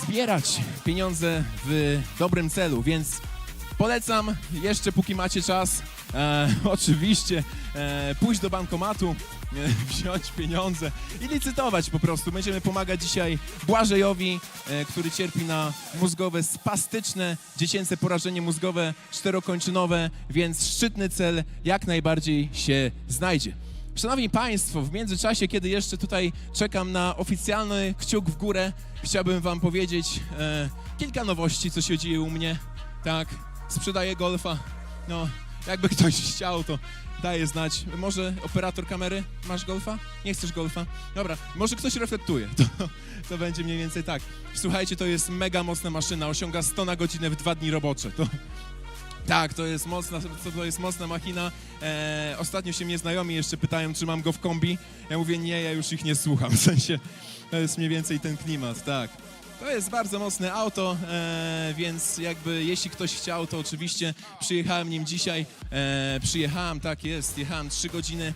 zbierać pieniądze w dobrym celu, więc polecam jeszcze, póki macie czas, oczywiście pójść do bankomatu, wziąć pieniądze i licytować po prostu. Będziemy pomagać dzisiaj Błażejowi, który cierpi na mózgowe, spastyczne, dziecięce porażenie mózgowe, czterokończynowe, więc szczytny cel jak najbardziej się znajdzie. Szanowni Państwo, w międzyczasie, kiedy jeszcze tutaj czekam na oficjalny kciuk w górę, chciałbym wam powiedzieć kilka nowości, co się dzieje u mnie. Tak, sprzedaję golfa. No, jakby ktoś chciał, to daje znać. Może operator kamery, masz golfa? Nie chcesz golfa? Dobra, może ktoś reflektuje. To będzie mniej więcej tak. Słuchajcie, to jest mega mocna maszyna, osiąga 100 na godzinę w 2 dni robocze. Tak, to jest mocna machina. Ostatnio się mnie znajomi jeszcze pytają, czy mam go w kombi. Ja mówię, nie, ja już ich nie słucham. W sensie, to jest mniej więcej ten klimat, tak. To jest bardzo mocne auto, więc jakby jeśli ktoś chciał, to oczywiście przyjechałem nim dzisiaj. Tak jest, jechałem 3 godziny.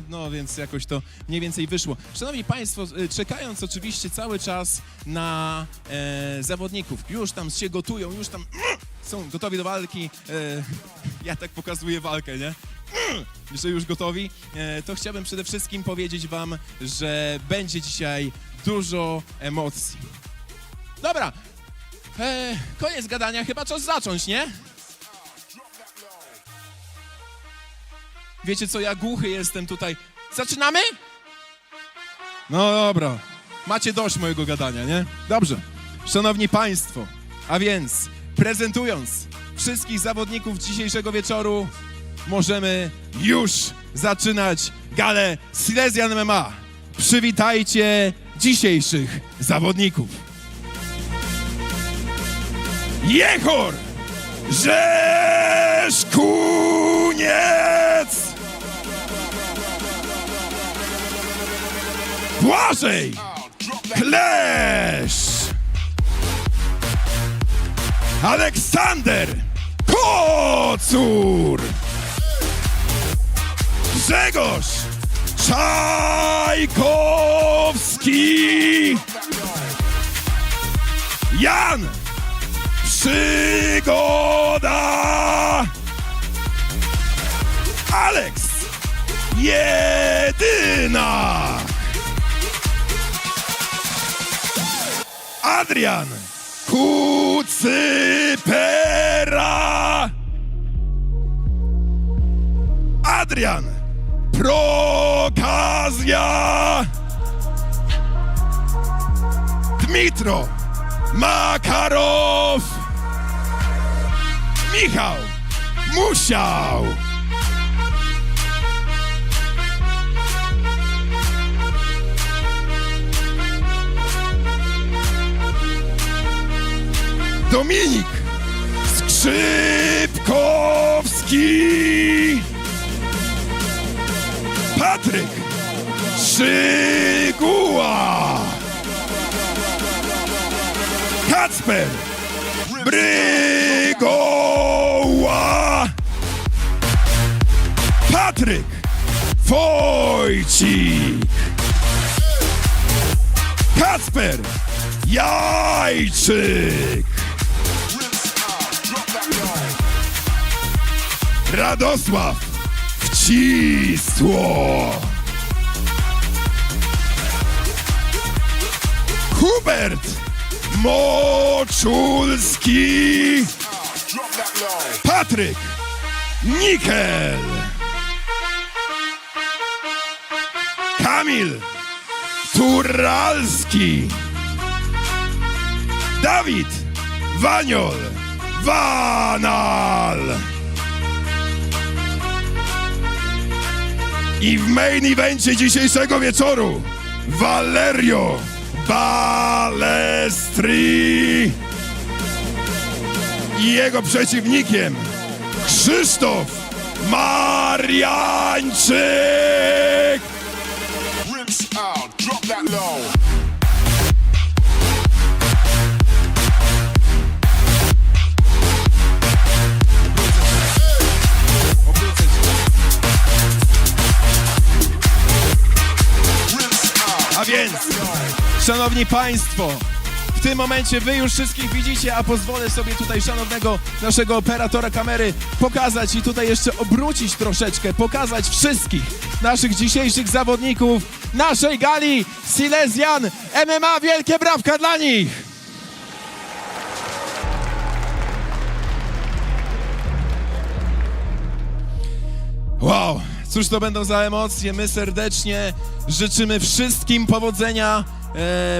No więc jakoś to mniej więcej wyszło. Szanowni Państwo, czekając oczywiście cały czas na zawodników, już tam się gotują, już tam są gotowi do walki. Ja tak pokazuję walkę, nie? Że już gotowi, to chciałbym przede wszystkim powiedzieć wam, że będzie dzisiaj dużo emocji. Dobra, koniec gadania, chyba czas zacząć, nie? Wiecie co, ja głuchy jestem tutaj. Zaczynamy? No dobra, macie dość mojego gadania, nie? Dobrze, szanowni państwo, a więc prezentując wszystkich zawodników dzisiejszego wieczoru, możemy już zaczynać galę Silesian MMA. Przywitajcie dzisiejszych zawodników. Jehor Rzeszkuniec! Błażej Klesz! Aleksander Kocur! Grzegorz Czajkowski! Jan Przygoda! Aleks Jedyna! Adrian Kucypera. Adrian Prokazja. Dmitro Makarow. Michał Musiał. Dominik Skrzypkowski. Patryk Szyguła. Kacper Brygoła. Patryk Wojcik. Kacper Jajczyk. Radosław Wcisło. Hubert Moczulski. Patryk Nikel. Kamil Turalski. Dawid Waniol Wanal. I w main evencie dzisiejszego wieczoru Valerio Balestri i jego przeciwnikiem Krzysztof Mariańczyk. Rinse out, drop that low. A więc, szanowni państwo, w tym momencie wy już wszystkich widzicie, a pozwolę sobie tutaj szanownego naszego operatora kamery pokazać i tutaj jeszcze obrócić troszeczkę, pokazać wszystkich naszych dzisiejszych zawodników naszej gali Silesian MMA. Wielkie brawka dla nich! Wow, cóż to będą za emocje. My serdecznie życzymy wszystkim powodzenia.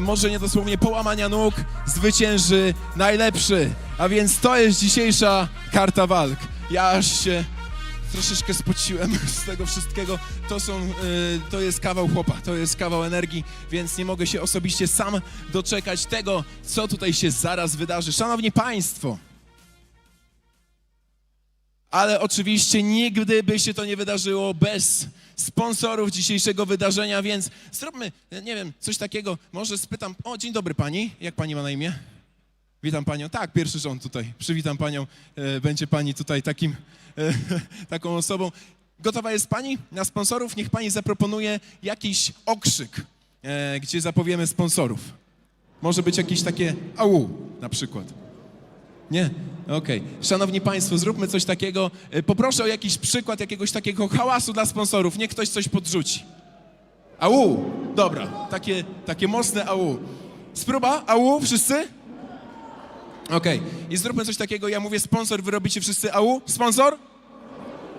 Może nie dosłownie połamania nóg, zwycięży najlepszy. A więc to jest dzisiejsza karta walk. Ja aż się troszeczkę spociłem z tego wszystkiego. To jest kawał chłopa, to jest kawał energii, więc nie mogę się osobiście sam doczekać tego, co tutaj się zaraz wydarzy. Szanowni państwo, ale oczywiście nigdy by się to nie wydarzyło bez sponsorów dzisiejszego wydarzenia, więc zróbmy, nie wiem, coś takiego. Może spytam, o, dzień dobry pani, jak pani ma na imię? Witam panią, tak, pierwszy rząd tutaj, przywitam panią, będzie pani tutaj taką osobą. Gotowa jest pani na sponsorów? Niech pani zaproponuje jakiś okrzyk, gdzie zapowiemy sponsorów. Może być jakieś takie au na przykład. Nie? Okej. Szanowni państwo, zróbmy coś takiego. Poproszę o jakiś przykład jakiegoś takiego hałasu dla sponsorów. Niech ktoś coś podrzuci. Au! Dobra. Takie mocne au. Spróba? Au? Wszyscy? Okej. I zróbmy coś takiego. Ja mówię sponsor, wy robicie wszyscy au? Sponsor?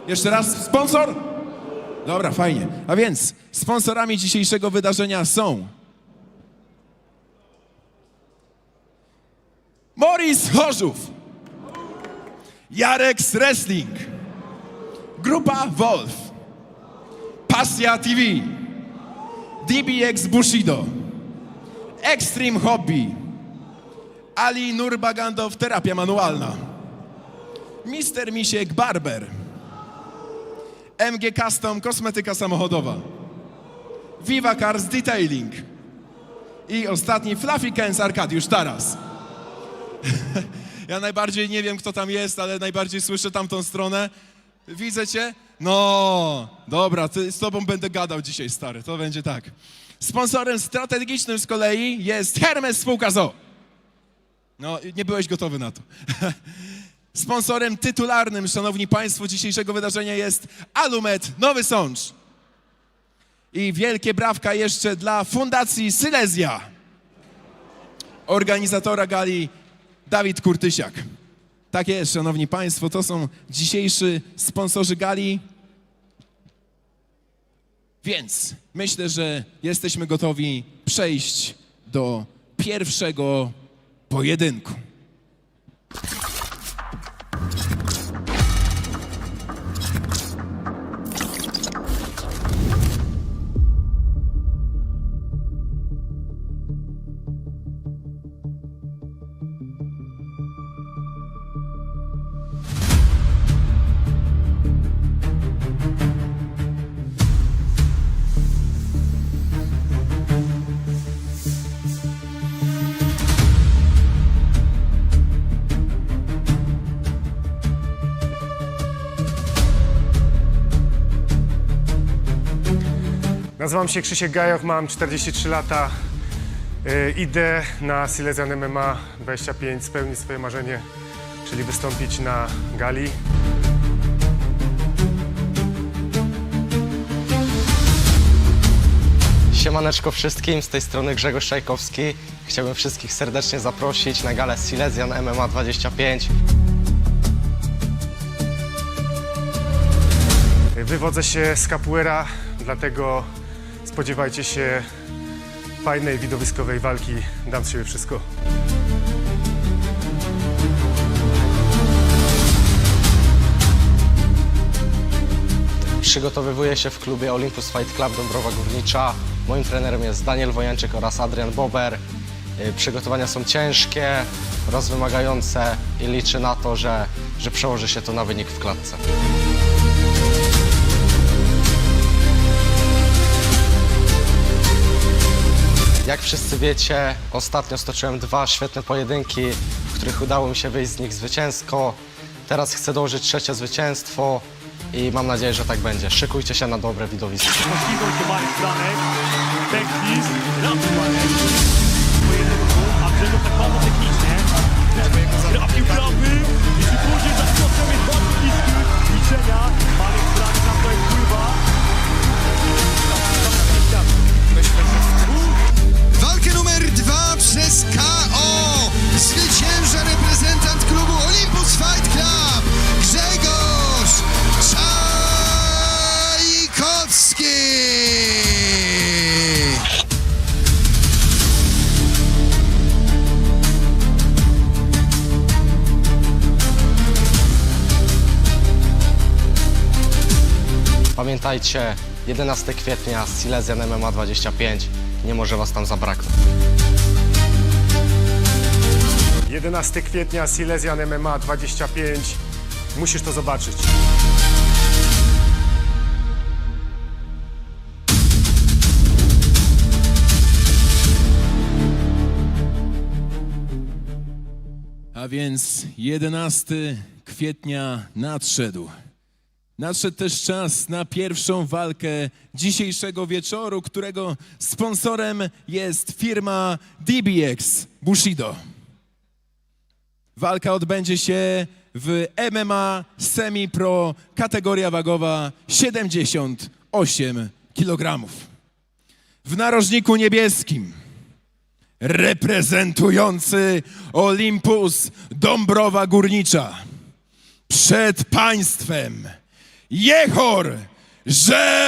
Jeszcze raz. Sponsor? Dobra, fajnie. A więc sponsorami dzisiejszego wydarzenia są Morris Chorzów, Jarek Wrestling, Grupa Wolf, Pasja TV, DBX Bushido, Extreme Hobby, Ali Nurbagandow Terapia Manualna, Mr. Misiek Barber, MG Custom Kosmetyka Samochodowa, Viva Cars Detailing i ostatni Fluffy Kens Arkadiusz Taras. Ja najbardziej nie wiem, kto tam jest, ale najbardziej słyszę tamtą stronę. Widzę cię? No, dobra, z tobą będę gadał dzisiaj, stary, to będzie tak. Sponsorem strategicznym z kolei jest Hermes Spółka ZOO. No, nie byłeś gotowy na to. Sponsorem tytularnym, szanowni państwo, dzisiejszego wydarzenia jest Alumet Nowy Sącz. I wielkie brawka jeszcze dla Fundacji Silesia. organizatora gali Dawid Kurtysiak. Tak jest, szanowni państwo, to są dzisiejsi sponsorzy gali. Więc myślę, że jesteśmy gotowi przejść do pierwszego pojedynku. Nazywam się Krzysiek Gajoch, mam 43 lata. Idę na Silesian MMA 25 spełnić swoje marzenie, czyli wystąpić na gali. Siemaneczko wszystkim, z tej strony Grzegorz Czajkowski. Chciałbym wszystkich serdecznie zaprosić na galę Silesian MMA 25. Wywodzę się z capoeira, dlatego spodziewajcie się fajnej, widowiskowej walki. Dam z siebie wszystko. Przygotowywuję się w klubie Olympus Fight Club Dąbrowa Górnicza. Moim trenerem jest Daniel Wojanczyk oraz Adrian Bober. Przygotowania są ciężkie, rozwymagające i liczę na to, że przełoży się to na wynik w klatce. Jak wszyscy wiecie, ostatnio stoczyłem 2 świetne pojedynki, w których udało mi się wyjść z nich zwycięsko. Teraz chcę dołożyć 3. zwycięstwo i mam nadzieję, że tak będzie. Szykujcie się na dobre widowisko. Możliwą się Marek Franek, Teklis, trafił Marek. Pojedynku, a Grzegorz tak bardzo technicznie. Trafił prawy, jeśli później zaskoczą jest bardzo bliski. Liczenia, Marek Franek na to wpływa. Walkę numer 2 przez KO zwycięża reprezentant klubu Olympus Fight Club Grzegorz Czajkowski. Pamiętajcie, 11 kwietnia Silesian MMA 25. Nie może was tam zabraknąć. 11 kwietnia Silesian MMA 25. Musisz to zobaczyć. A więc 11 kwietnia nadszedł. Nadszedł też czas na pierwszą walkę dzisiejszego wieczoru, którego sponsorem jest firma DBX Bushido. Walka odbędzie się w MMA Semi-Pro, kategoria wagowa 78 kg. W narożniku niebieskim reprezentujący Olympus Dąbrowa Górnicza. Przed państwem Jehor Rzeszkuniec!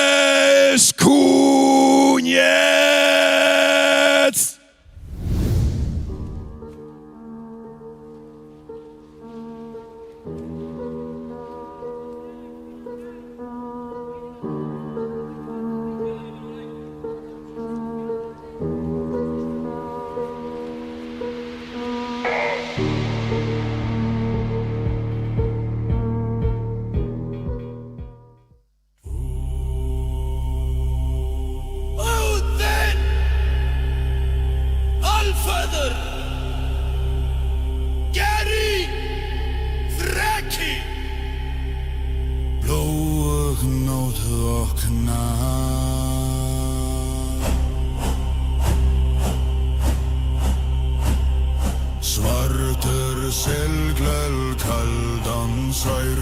Svarter selglel kaldan sær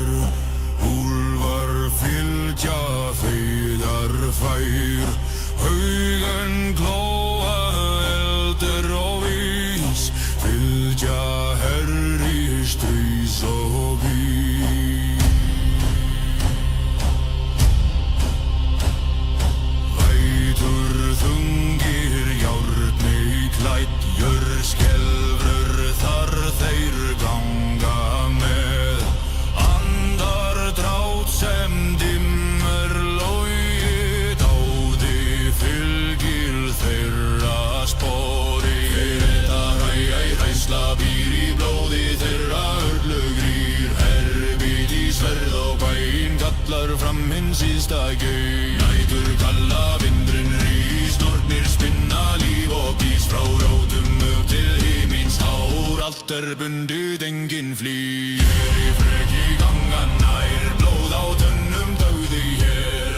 Úlfar fylgja þegar fær Haugen glóa eldur og vís vindar fram min sista gøy. Nætur kalla vindren rys, nortnir spinna liv og pris. Fra rådum upp til himmins haur, alt bundet engin fly. Her i frek i ganga nær, blod av tønnum døde her.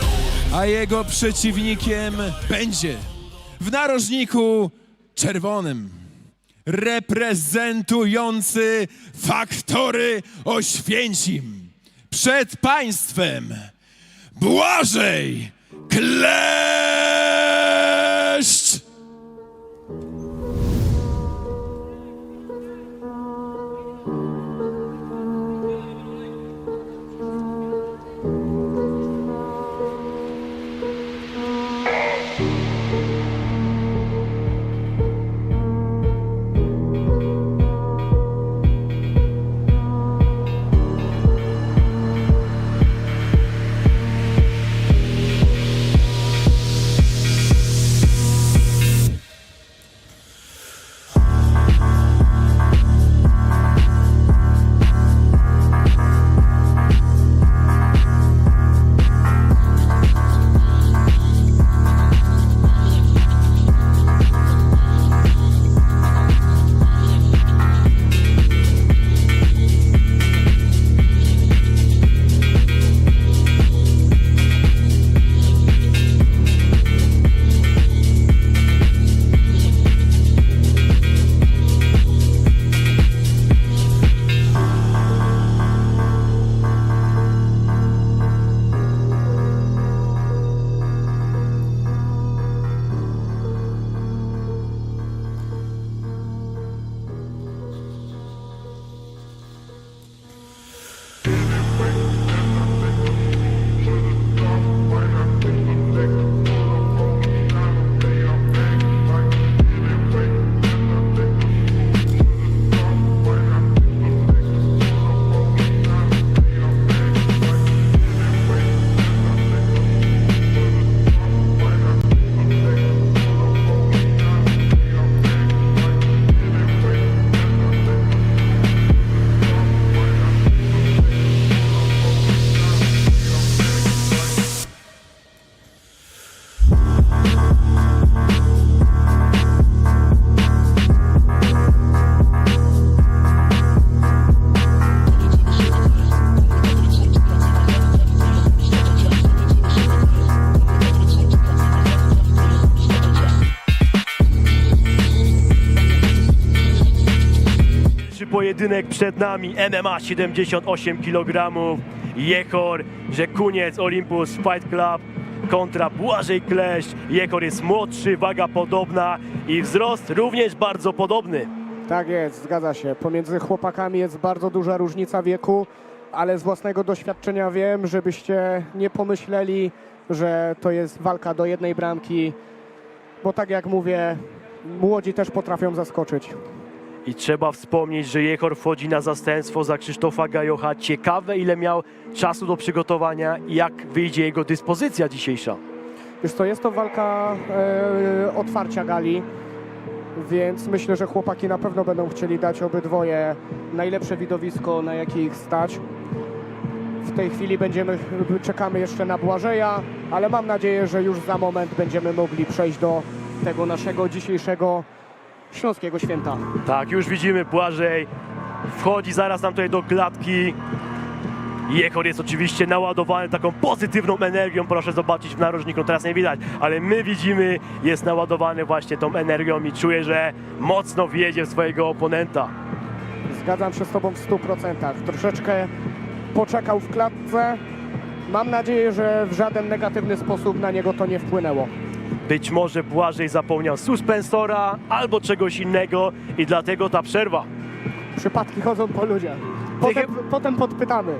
A jego przeciwnikiem będzie w narożniku czerwonym reprezentujący Faktory Oświęcim przed państwem Błażej Kleszcz! Pojedynek przed nami, MMA 78 kg, Jehor Rzekuniec, Olympus Fight Club kontra Błażej Kleszcz. Jehor jest młodszy, waga podobna i wzrost również bardzo podobny. Tak jest, zgadza się. Pomiędzy chłopakami jest bardzo duża różnica wieku, ale z własnego doświadczenia wiem, żebyście nie pomyśleli, że to jest walka do jednej bramki, bo tak jak mówię, młodzi też potrafią zaskoczyć. I trzeba wspomnieć, że Jehor wchodzi na zastępstwo za Krzysztofa Gajocha. Ciekawe, ile miał czasu do przygotowania i jak wyjdzie jego dyspozycja dzisiejsza. Wiesz co, jest to walka otwarcia gali, więc myślę, że chłopaki na pewno będą chcieli dać obydwoje najlepsze widowisko, na jakie ich stać. W tej chwili czekamy jeszcze na Błażeja, ale mam nadzieję, że już za moment będziemy mogli przejść do tego naszego dzisiejszego śląskiego święta. Tak, już widzimy, Błażej wchodzi zaraz nam tutaj do klatki. Jehor jest oczywiście naładowany taką pozytywną energią, proszę zobaczyć w narożniku, teraz nie widać, ale my widzimy, jest naładowany właśnie tą energią i czuję, że mocno wjedzie w swojego oponenta. Zgadzam się z tobą w 100%. Troszeczkę poczekał w klatce. Mam nadzieję, że w żaden negatywny sposób na niego to nie wpłynęło. Być może Błażej zapomniał suspensora albo czegoś innego i dlatego ta przerwa. Przypadki chodzą po ludziach. Potem podpytamy.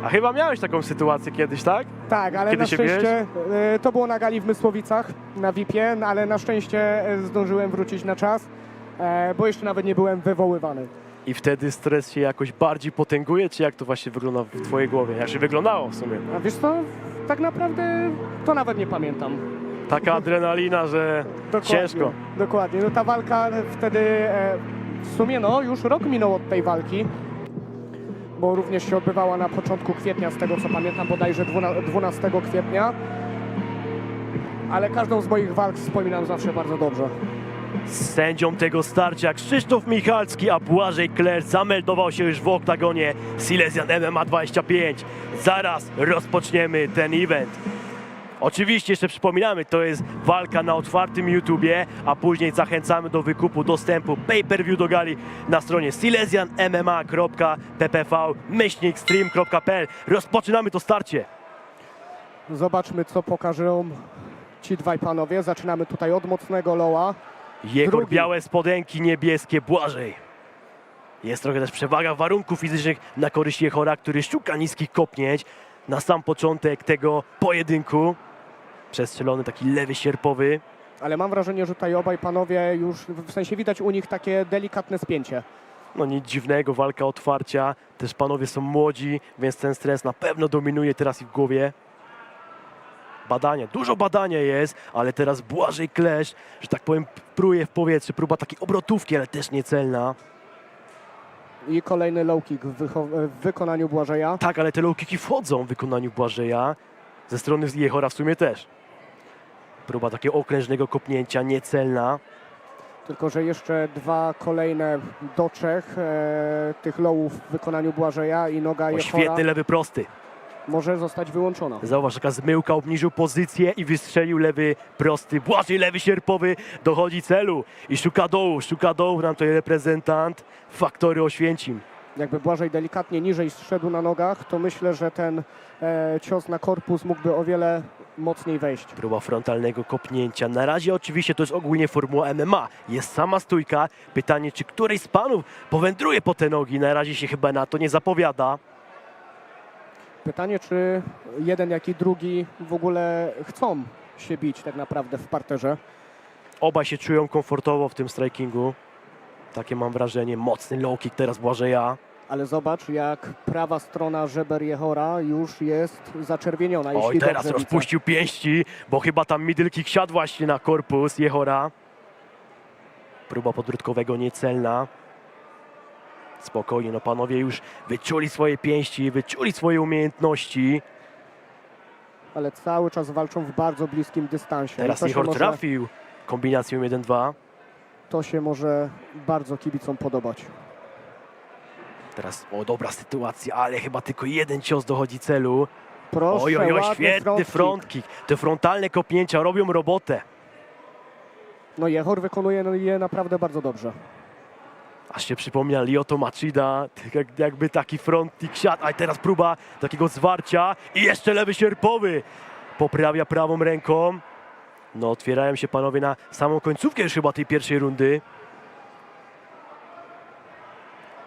A chyba miałeś taką sytuację kiedyś, tak? Tak, ale Kiedy na się szczęście to było na gali w Mysłowicach, na VIP-ie, ale na szczęście zdążyłem wrócić na czas, bo jeszcze nawet nie byłem wywoływany. I wtedy stres się jakoś bardziej potęguje, czy jak to właśnie wygląda w twojej głowie? Jak się wyglądało w sumie? A wiesz co, tak naprawdę to nawet nie pamiętam. Taka adrenalina, że ciężko. Dokładnie, no ta walka wtedy, w sumie no już rok minął od tej walki. bo również się odbywała na początku kwietnia, z tego co pamiętam, bodajże 12 kwietnia. Ale każdą z moich walk wspominam zawsze bardzo dobrze. Sędzią tego starcia Krzysztof Michalski, a Błażej Kler zameldował się już w oktagonie Silesian MMA 25. Zaraz rozpoczniemy ten event. Oczywiście jeszcze przypominamy, to jest walka na otwartym YouTubie, a później zachęcamy do wykupu dostępu pay-per-view do gali na stronie silesianmma.ppv-stream.pl. Rozpoczynamy to starcie. Zobaczmy, co pokażą ci dwaj panowie. Zaczynamy tutaj od mocnego loła. Jehor, Drugi. białe spodenki, niebieskie, Błażej. Jest trochę też przewaga warunków fizycznych na korzyść Jehora, który szuka niskich kopnięć. Na sam początek tego pojedynku przestrzelony taki lewy sierpowy. Ale mam wrażenie, że tutaj obaj panowie już, w sensie widać u nich takie delikatne spięcie. No nic dziwnego, walka otwarcia. Też panowie są młodzi, więc ten stres na pewno dominuje teraz ich w głowie. Badanie, dużo badania jest, ale teraz Błażej Klesz, że tak powiem, pruje w powietrze. Próba takiej obrotówki, ale też niecelna. I kolejny low kick w wykonaniu Błażeja. Tak, ale te low kicki wchodzą w wykonaniu Błażeja. Ze strony Jehora w sumie też. Próba takiego okrężnego kopnięcia, niecelna. Tylko że jeszcze dwa kolejne do trzech tych lowów w wykonaniu Błażeja i noga O, Jehora świetny lewy prosty. może zostać wyłączona. Zauważ, taka zmyłka, obniżył pozycję i wystrzelił lewy prosty. Błażej lewy sierpowy, dochodzi celu i szuka dołu nam tutaj reprezentant Faktory Oświęcim. Jakby Błażej delikatnie niżej zszedł na nogach, to myślę, że ten cios na korpus mógłby o wiele mocniej wejść. Próba frontalnego kopnięcia. Na razie oczywiście to jest ogólnie formuła MMA. Jest sama stójka. Pytanie, czy któryś z panów powędruje po te nogi. Na razie się chyba na to nie zapowiada. Pytanie, czy jeden, jak i drugi w ogóle chcą się bić tak naprawdę w parterze. Obaj się czują komfortowo w tym strikingu. Takie mam wrażenie. Mocny low kick teraz Błażeja. Ale zobacz, jak prawa strona żeber Jehora już jest zaczerwieniona. Oj, jeśli teraz dobrze widzę. rozpuścił pięści, bo chyba tam middle kick siadł właśnie na korpus Jehora. Próba podbródkowego niecelna. Spokojnie, no panowie już wyczuli swoje pięści, wyczuli swoje umiejętności. Ale cały czas walczą w bardzo bliskim dystansie. Teraz I to się Jehor może- trafił kombinacją 1-2. To się może bardzo kibicom podobać. Teraz, o dobra sytuacja, ale chyba tylko jeden cios dochodzi celu. Proszę, Oj, ładny świetny front kick. Te frontalne kopnięcia robią robotę. No Jehor wykonuje je naprawdę bardzo dobrze. Aż się przypomina Lyoto Machida, jakby taki front kick siadł, a teraz próba takiego zwarcia i jeszcze lewy sierpowy. Poprawia prawą ręką. No otwierają się panowie na samą końcówkę już chyba tej pierwszej rundy.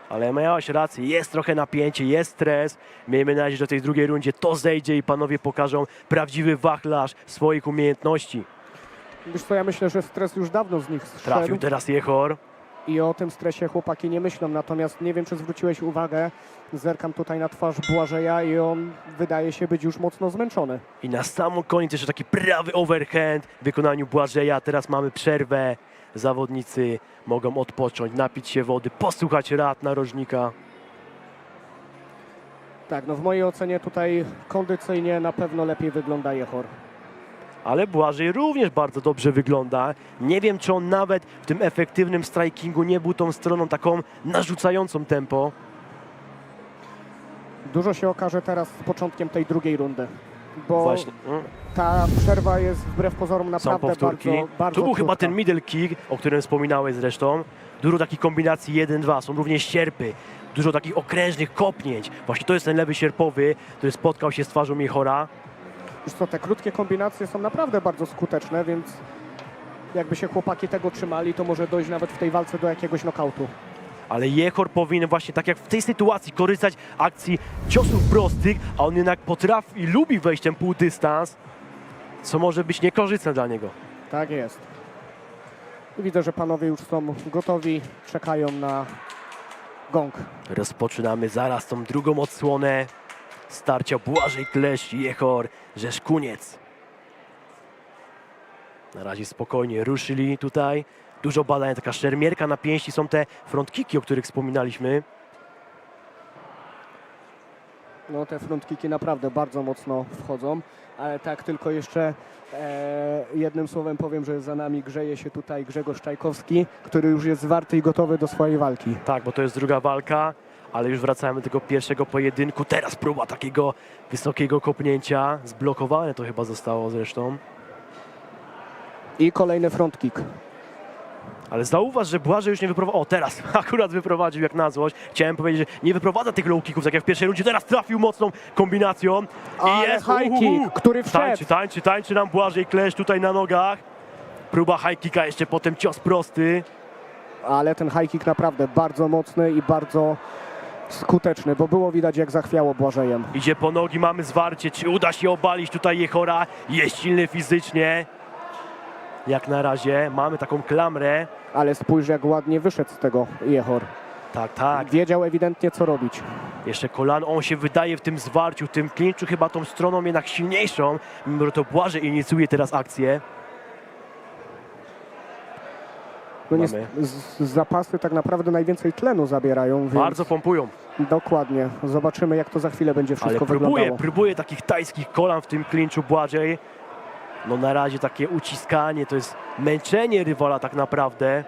Ale miałeś rację, jest trochę napięcie, jest stres. Miejmy nadzieję, że w tej drugiej rundzie to zejdzie i panowie pokażą prawdziwy wachlarz swoich umiejętności. Wiesz co, ja myślę, że stres już dawno z nich Trafił zszedł teraz Jehor. i o tym stresie chłopaki nie myślą. Natomiast nie wiem, czy zwróciłeś uwagę, zerkam tutaj na twarz Błażeja i on wydaje się być już mocno zmęczony. I na sam koniec jeszcze taki prawy overhand w wykonaniu Błażeja. Teraz mamy przerwę. Zawodnicy mogą odpocząć, napić się wody, posłuchać rad narożnika. Tak, no w mojej ocenie tutaj kondycyjnie na pewno lepiej wygląda Jehor. Ale Błażej również bardzo dobrze wygląda. Nie wiem, czy on nawet w tym efektywnym strikingu nie był tą stroną taką narzucającą tempo. Dużo się okaże teraz z początkiem tej drugiej rundy, bo Właśnie. ta przerwa jest wbrew pozorom Są naprawdę powtórki. bardzo Tu był chyba krótka. ten middle kick, o którym wspominałeś zresztą. Dużo takich kombinacji 1-2, są również sierpy. Dużo takich okrężnych kopnięć. Właśnie to jest ten lewy sierpowy, który spotkał się z twarzą Jehora. Wiesz co, te krótkie kombinacje są naprawdę bardzo skuteczne, więc jakby się chłopaki tego trzymali, to może dojść nawet w tej walce do jakiegoś nokautu. Ale Jehor powinien właśnie tak jak w tej sytuacji korzystać akcji ciosów prostych, a on jednak potrafi i lubi wejść ten półdystans, co może być niekorzystne dla niego. Tak jest. I widzę, że panowie już są gotowi, czekają na gong. Rozpoczynamy zaraz tą drugą odsłonę starcia Błażej Klesz i Jehor Rzeszkuniec. Na razie spokojnie ruszyli tutaj. Dużo badań, taka szermierka na pięści, są te front kicki, o których wspominaliśmy. No te frontkiki naprawdę bardzo mocno wchodzą, ale tak tylko jeszcze jednym słowem powiem, że za nami grzeje się tutaj Grzegorz Czajkowski, który już jest zwarty i gotowy do swojej walki. Tak, bo to jest druga walka, ale już wracamy do tego pierwszego pojedynku. Teraz próba takiego wysokiego kopnięcia. Zblokowane to chyba zostało zresztą. I kolejny front kick. Ale zauważ, że Błażej już nie wyprowadził. O, teraz akurat wyprowadził jak na złość. Chciałem powiedzieć, że nie wyprowadza tych low kicków, tak jak w pierwszej rundzie. Teraz trafił mocną kombinacją. Ale high kick, który wszedł. Tańczy nam Błażej Klesz tutaj na nogach. Próba high kicka, jeszcze potem cios prosty. Ale ten high kick naprawdę bardzo mocny i bardzo skuteczny, bo było widać jak zachwiało Błażejem. Idzie po nogi, mamy zwarcie. Czy uda się obalić tutaj Jehora? Jest silny fizycznie. Jak na razie mamy taką klamrę. Ale spójrz jak ładnie wyszedł z tego Jehor. Tak, tak. Wiedział ewidentnie co robić. Jeszcze kolano, on się wydaje w tym zwarciu, w tym klinczu chyba tą stroną jednak silniejszą, mimo że to Błażej inicjuje teraz akcję. No nie, Mamy. zapasy tak naprawdę najwięcej tlenu zabierają, więc Bardzo pompują, dokładnie. Zobaczymy jak to za chwilę będzie ale wszystko wyglądało. próbuje takich tajskich kolan w tym klinczu Błażej. No na razie takie uciskanie, to jest męczenie rywala tak naprawdę.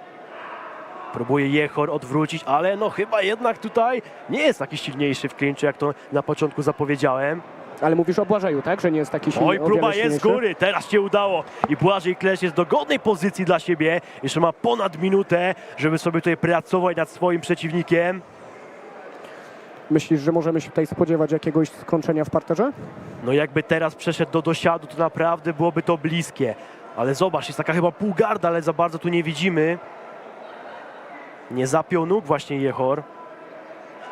Próbuje Jehor odwrócić, ale no chyba jednak tutaj nie jest taki silniejszy w klinczu, jak to na początku zapowiedziałem. Ale mówisz o Błażeju, tak? Że nie jest taki silny. Oj, o próba wiele jest z silniejszy? góry, teraz się udało i Błażej Klesz jest do godnej pozycji dla siebie. Jeszcze ma ponad minutę, żeby sobie tutaj pracować nad swoim przeciwnikiem. Myślisz, że możemy się tutaj spodziewać jakiegoś skończenia w parterze? No jakby teraz przeszedł do dosiadu, to naprawdę byłoby to bliskie. Ale zobacz, jest taka chyba półgarda, ale za bardzo tu nie widzimy. Nie zapiął nóg właśnie Jehor.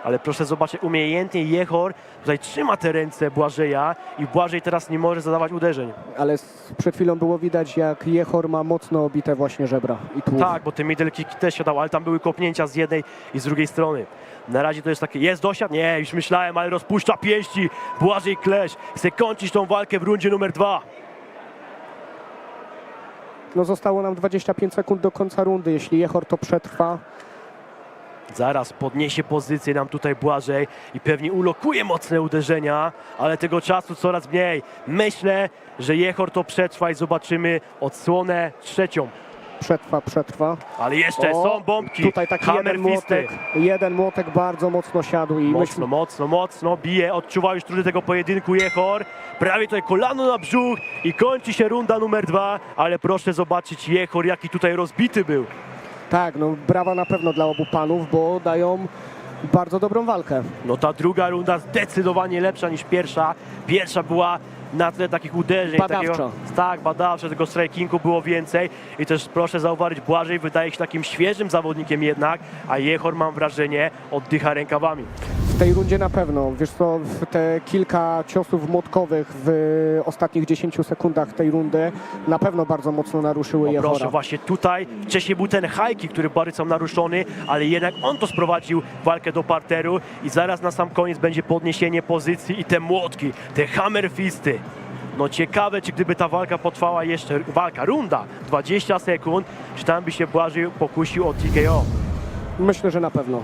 Ale proszę zobaczyć, umiejętnie Jehor tutaj trzyma te ręce Błażeja i Błażej teraz nie może zadawać uderzeń. Ale przed chwilą było widać jak Jehor ma mocno obite właśnie żebra i tułów. Tak, bo te middle kicki też siadał, ale tam były kopnięcia z jednej i z drugiej strony. Na razie to jest takie, jest dosiad? Nie, już myślałem, ale rozpuszcza pięści. Błażej Klesz chce kończyć tą walkę w rundzie numer 2. No zostało nam 25 sekund do końca rundy. Jeśli Jehor to przetrwa, Zaraz podniesie pozycję nam tutaj Błażej i pewnie ulokuje mocne uderzenia, ale tego czasu coraz mniej. Myślę, że Jehor to przetrwa i zobaczymy odsłonę trzecią. przetrwa. Ale jeszcze O, są bombki. Tutaj taki Hammer fisty. jeden młotek bardzo mocno siadł i Mocno bije, odczuwa już trudy tego pojedynku Jehor. Prawie tutaj kolano na brzuch i kończy się runda numer 2, ale proszę zobaczyć Jehor, jaki tutaj rozbity był. Tak, no brawa na pewno dla obu panów, bo dają bardzo dobrą walkę. No ta druga runda zdecydowanie lepsza niż pierwsza. Pierwsza była na tle takich uderzeń. Badawczo. Tak, badawczo, tego strikingu było więcej. I też proszę zauważyć, Błażej wydaje się takim świeżym zawodnikiem jednak, a Jehor, mam wrażenie, oddycha rękawami. W tej rundzie na pewno, wiesz co, te kilka ciosów młotkowych w ostatnich 10 sekundach tej rundy na pewno bardzo mocno naruszyły O, Jehora. proszę, właśnie tutaj wcześniej był ten high kick, który bardzo naruszony, ale jednak on to sprowadził walkę do parteru i zaraz na sam koniec będzie podniesienie pozycji i te młotki, te hammer fisty. No ciekawe, czy gdyby ta walka potrwała jeszcze, runda, 20 sekund, czy tam by się Błażej pokusił o TKO. Myślę, że na pewno.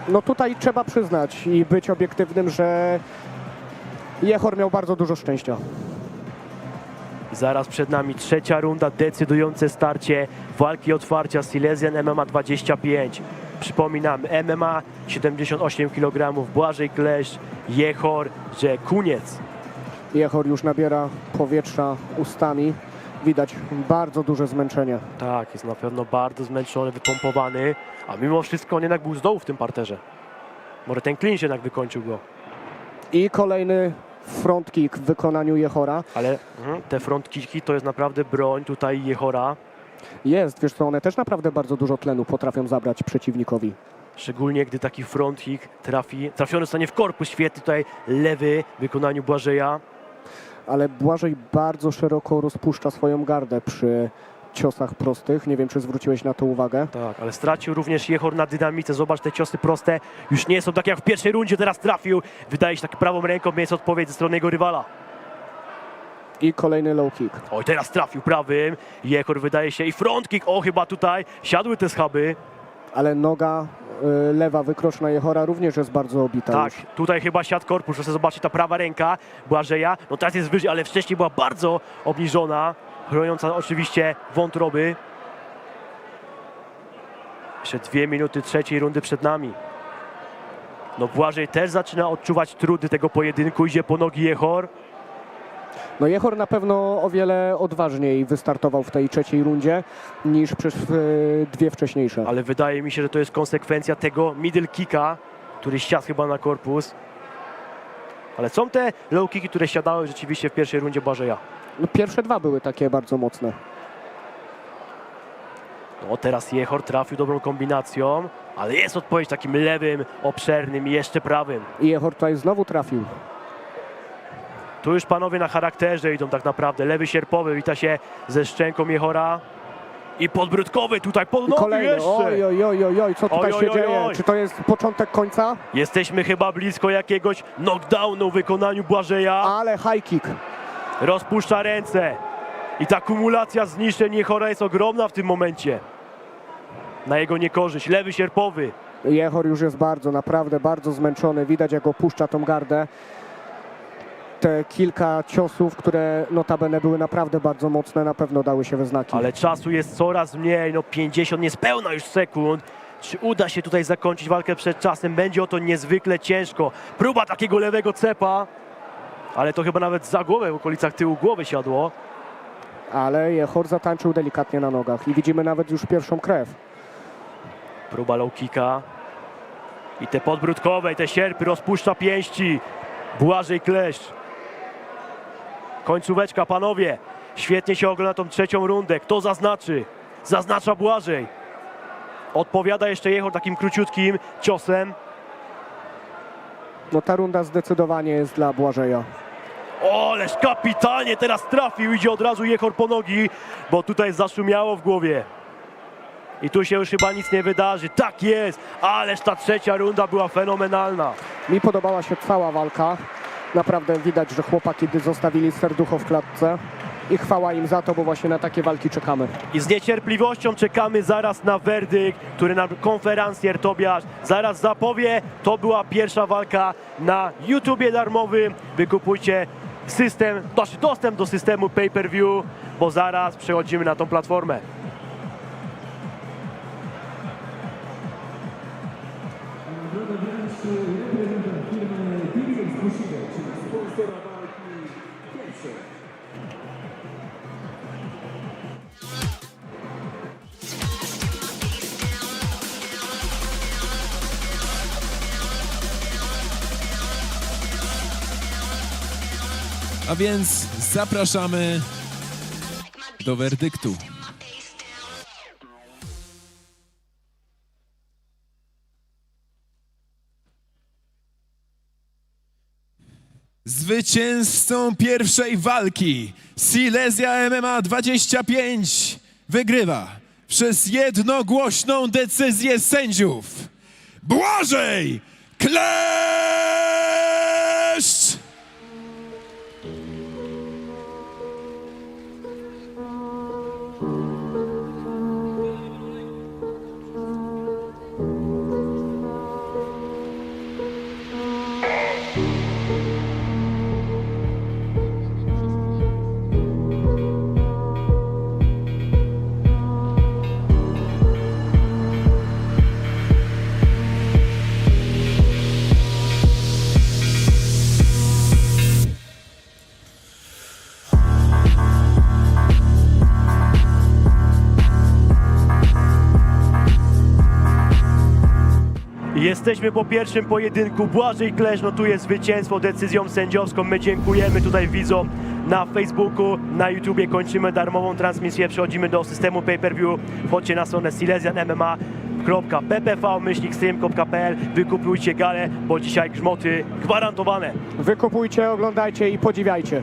No tutaj trzeba przyznać i być obiektywnym, że Jehor miał bardzo dużo szczęścia. Zaraz przed nami trzecia runda, decydujące starcie walki otwarcia Silesian MMA 25. Przypominam, MMA 78 kg, Błażej Klesz, Jehor, że koniec. Jehor już nabiera powietrza ustami. Widać bardzo duże zmęczenie. Tak, jest na pewno bardzo zmęczony, wypompowany, a mimo wszystko on jednak był z dołu w tym parterze. Może ten clinch jednak wykończył go. I kolejny front kick w wykonaniu Jehora. Ale te front kicki to jest naprawdę broń tutaj Jehora. Jest, wiesz co, one też naprawdę bardzo dużo tlenu potrafią zabrać przeciwnikowi. Szczególnie gdy taki front kick trafiony zostanie w korpus. Świetny tutaj lewy w wykonaniu Błażeja. Ale Błażej bardzo szeroko rozpuszcza swoją gardę przy ciosach prostych. Nie wiem, czy zwróciłeś na to uwagę. Tak, ale stracił również Jehor na dynamice. Zobacz, te ciosy proste już nie są takie jak w pierwszej rundzie. Teraz trafił. Wydaje się tak prawą ręką, jest odpowiedź ze strony jego rywala. I kolejny low kick. Oj, teraz trafił prawym. Jehor wydaje się i front kick. O, chyba tutaj siadły te schaby. Ale noga lewa wykroczna Jehora również jest bardzo obita. Tak, już. tutaj chyba siadł korpus, proszę zobaczyć, ta prawa ręka Błażeja, no teraz jest wyżej, ale wcześniej była bardzo obniżona, chroniąca oczywiście wątroby. Jeszcze 2 minuty trzeciej rundy przed nami. No Błażej też zaczyna odczuwać trudy tego pojedynku, idzie po nogi Jehor. No Jehor na pewno o wiele odważniej wystartował w tej trzeciej rundzie niż przez dwie wcześniejsze. Ale wydaje mi się, że to jest konsekwencja tego middle kicka, który siadł chyba na korpus. Ale są te low kicki, które siadały rzeczywiście w pierwszej rundzie Błażeja. No, pierwsze dwa były takie bardzo mocne. No teraz Jehor trafił dobrą kombinacją, ale jest odpowiedź takim lewym, obszernym i jeszcze prawym. I Jehor tutaj znowu trafił. Tu już panowie na charakterze idą tak naprawdę. Lewy sierpowy wita się ze szczęką Jehora. I podbródkowy tutaj pod I nogi kolejny. jeszcze. Oj, co tutaj Oj, się oj, dzieje? oj. Czy to jest początek końca? Jesteśmy chyba blisko jakiegoś knockdownu w wykonaniu Błażeja. Ale high kick. Rozpuszcza ręce. I ta kumulacja zniszczeń Jehora jest ogromna w tym momencie. Na jego niekorzyść. Lewy sierpowy. Jehor już jest naprawdę bardzo zmęczony. Widać, jak opuszcza tą gardę. Te kilka ciosów, które notabene były naprawdę bardzo mocne, na pewno dały się we znaki. Ale czasu jest coraz mniej. No 50 niespełna już sekund. Czy uda się tutaj zakończyć walkę przed czasem? Będzie o to niezwykle ciężko. Próba takiego lewego cepa. Ale to chyba nawet za głowę, w okolicach tyłu głowy siadło. Ale Jehor zatańczył delikatnie na nogach i widzimy nawet już pierwszą krew. Próba low kicka. I te podbródkowe, i te sierpy, rozpuszcza pięści. Błażej kleszcz. Końcóweczka, panowie. Świetnie się ogląda tą trzecią rundę. Kto zaznaczy? Zaznacza Błażej. Odpowiada jeszcze Jehor takim króciutkim ciosem. No ta runda zdecydowanie jest dla Błażeja. Oleż kapitalnie teraz trafił. Idzie od razu Jehor po nogi, bo tutaj zaszumiało w głowie. I tu się już chyba nic nie wydarzy. Tak jest, ależ ta trzecia runda była fenomenalna. Mi podobała się cała walka. Naprawdę widać, że chłopaki zostawili serducho w klatce. I chwała im za to, bo właśnie na takie walki czekamy. I z niecierpliwością czekamy zaraz na werdykt, który nam konferencjer Tobiasz zaraz zapowie. To była pierwsza walka na YouTubie darmowym. Wykupujcie dostęp do systemu pay-per-view, bo zaraz przechodzimy na tą platformę. A więc zapraszamy do werdyktu. Zwycięzcą pierwszej walki Silesia MMA 25 wygrywa przez jednogłośną decyzję sędziów Błażej Kleszcz! Jesteśmy po pierwszym pojedynku. Błażej Kleszcz notuje zwycięstwo decyzją sędziowską. My dziękujemy tutaj widzom na Facebooku, na YouTubie. Kończymy darmową transmisję. Przechodzimy do systemu pay-per-view. Wchodźcie na stronę silesianmma.ppv-stream.pl. Wykupujcie galę, bo dzisiaj grzmoty gwarantowane. Wykupujcie, oglądajcie i podziwiajcie.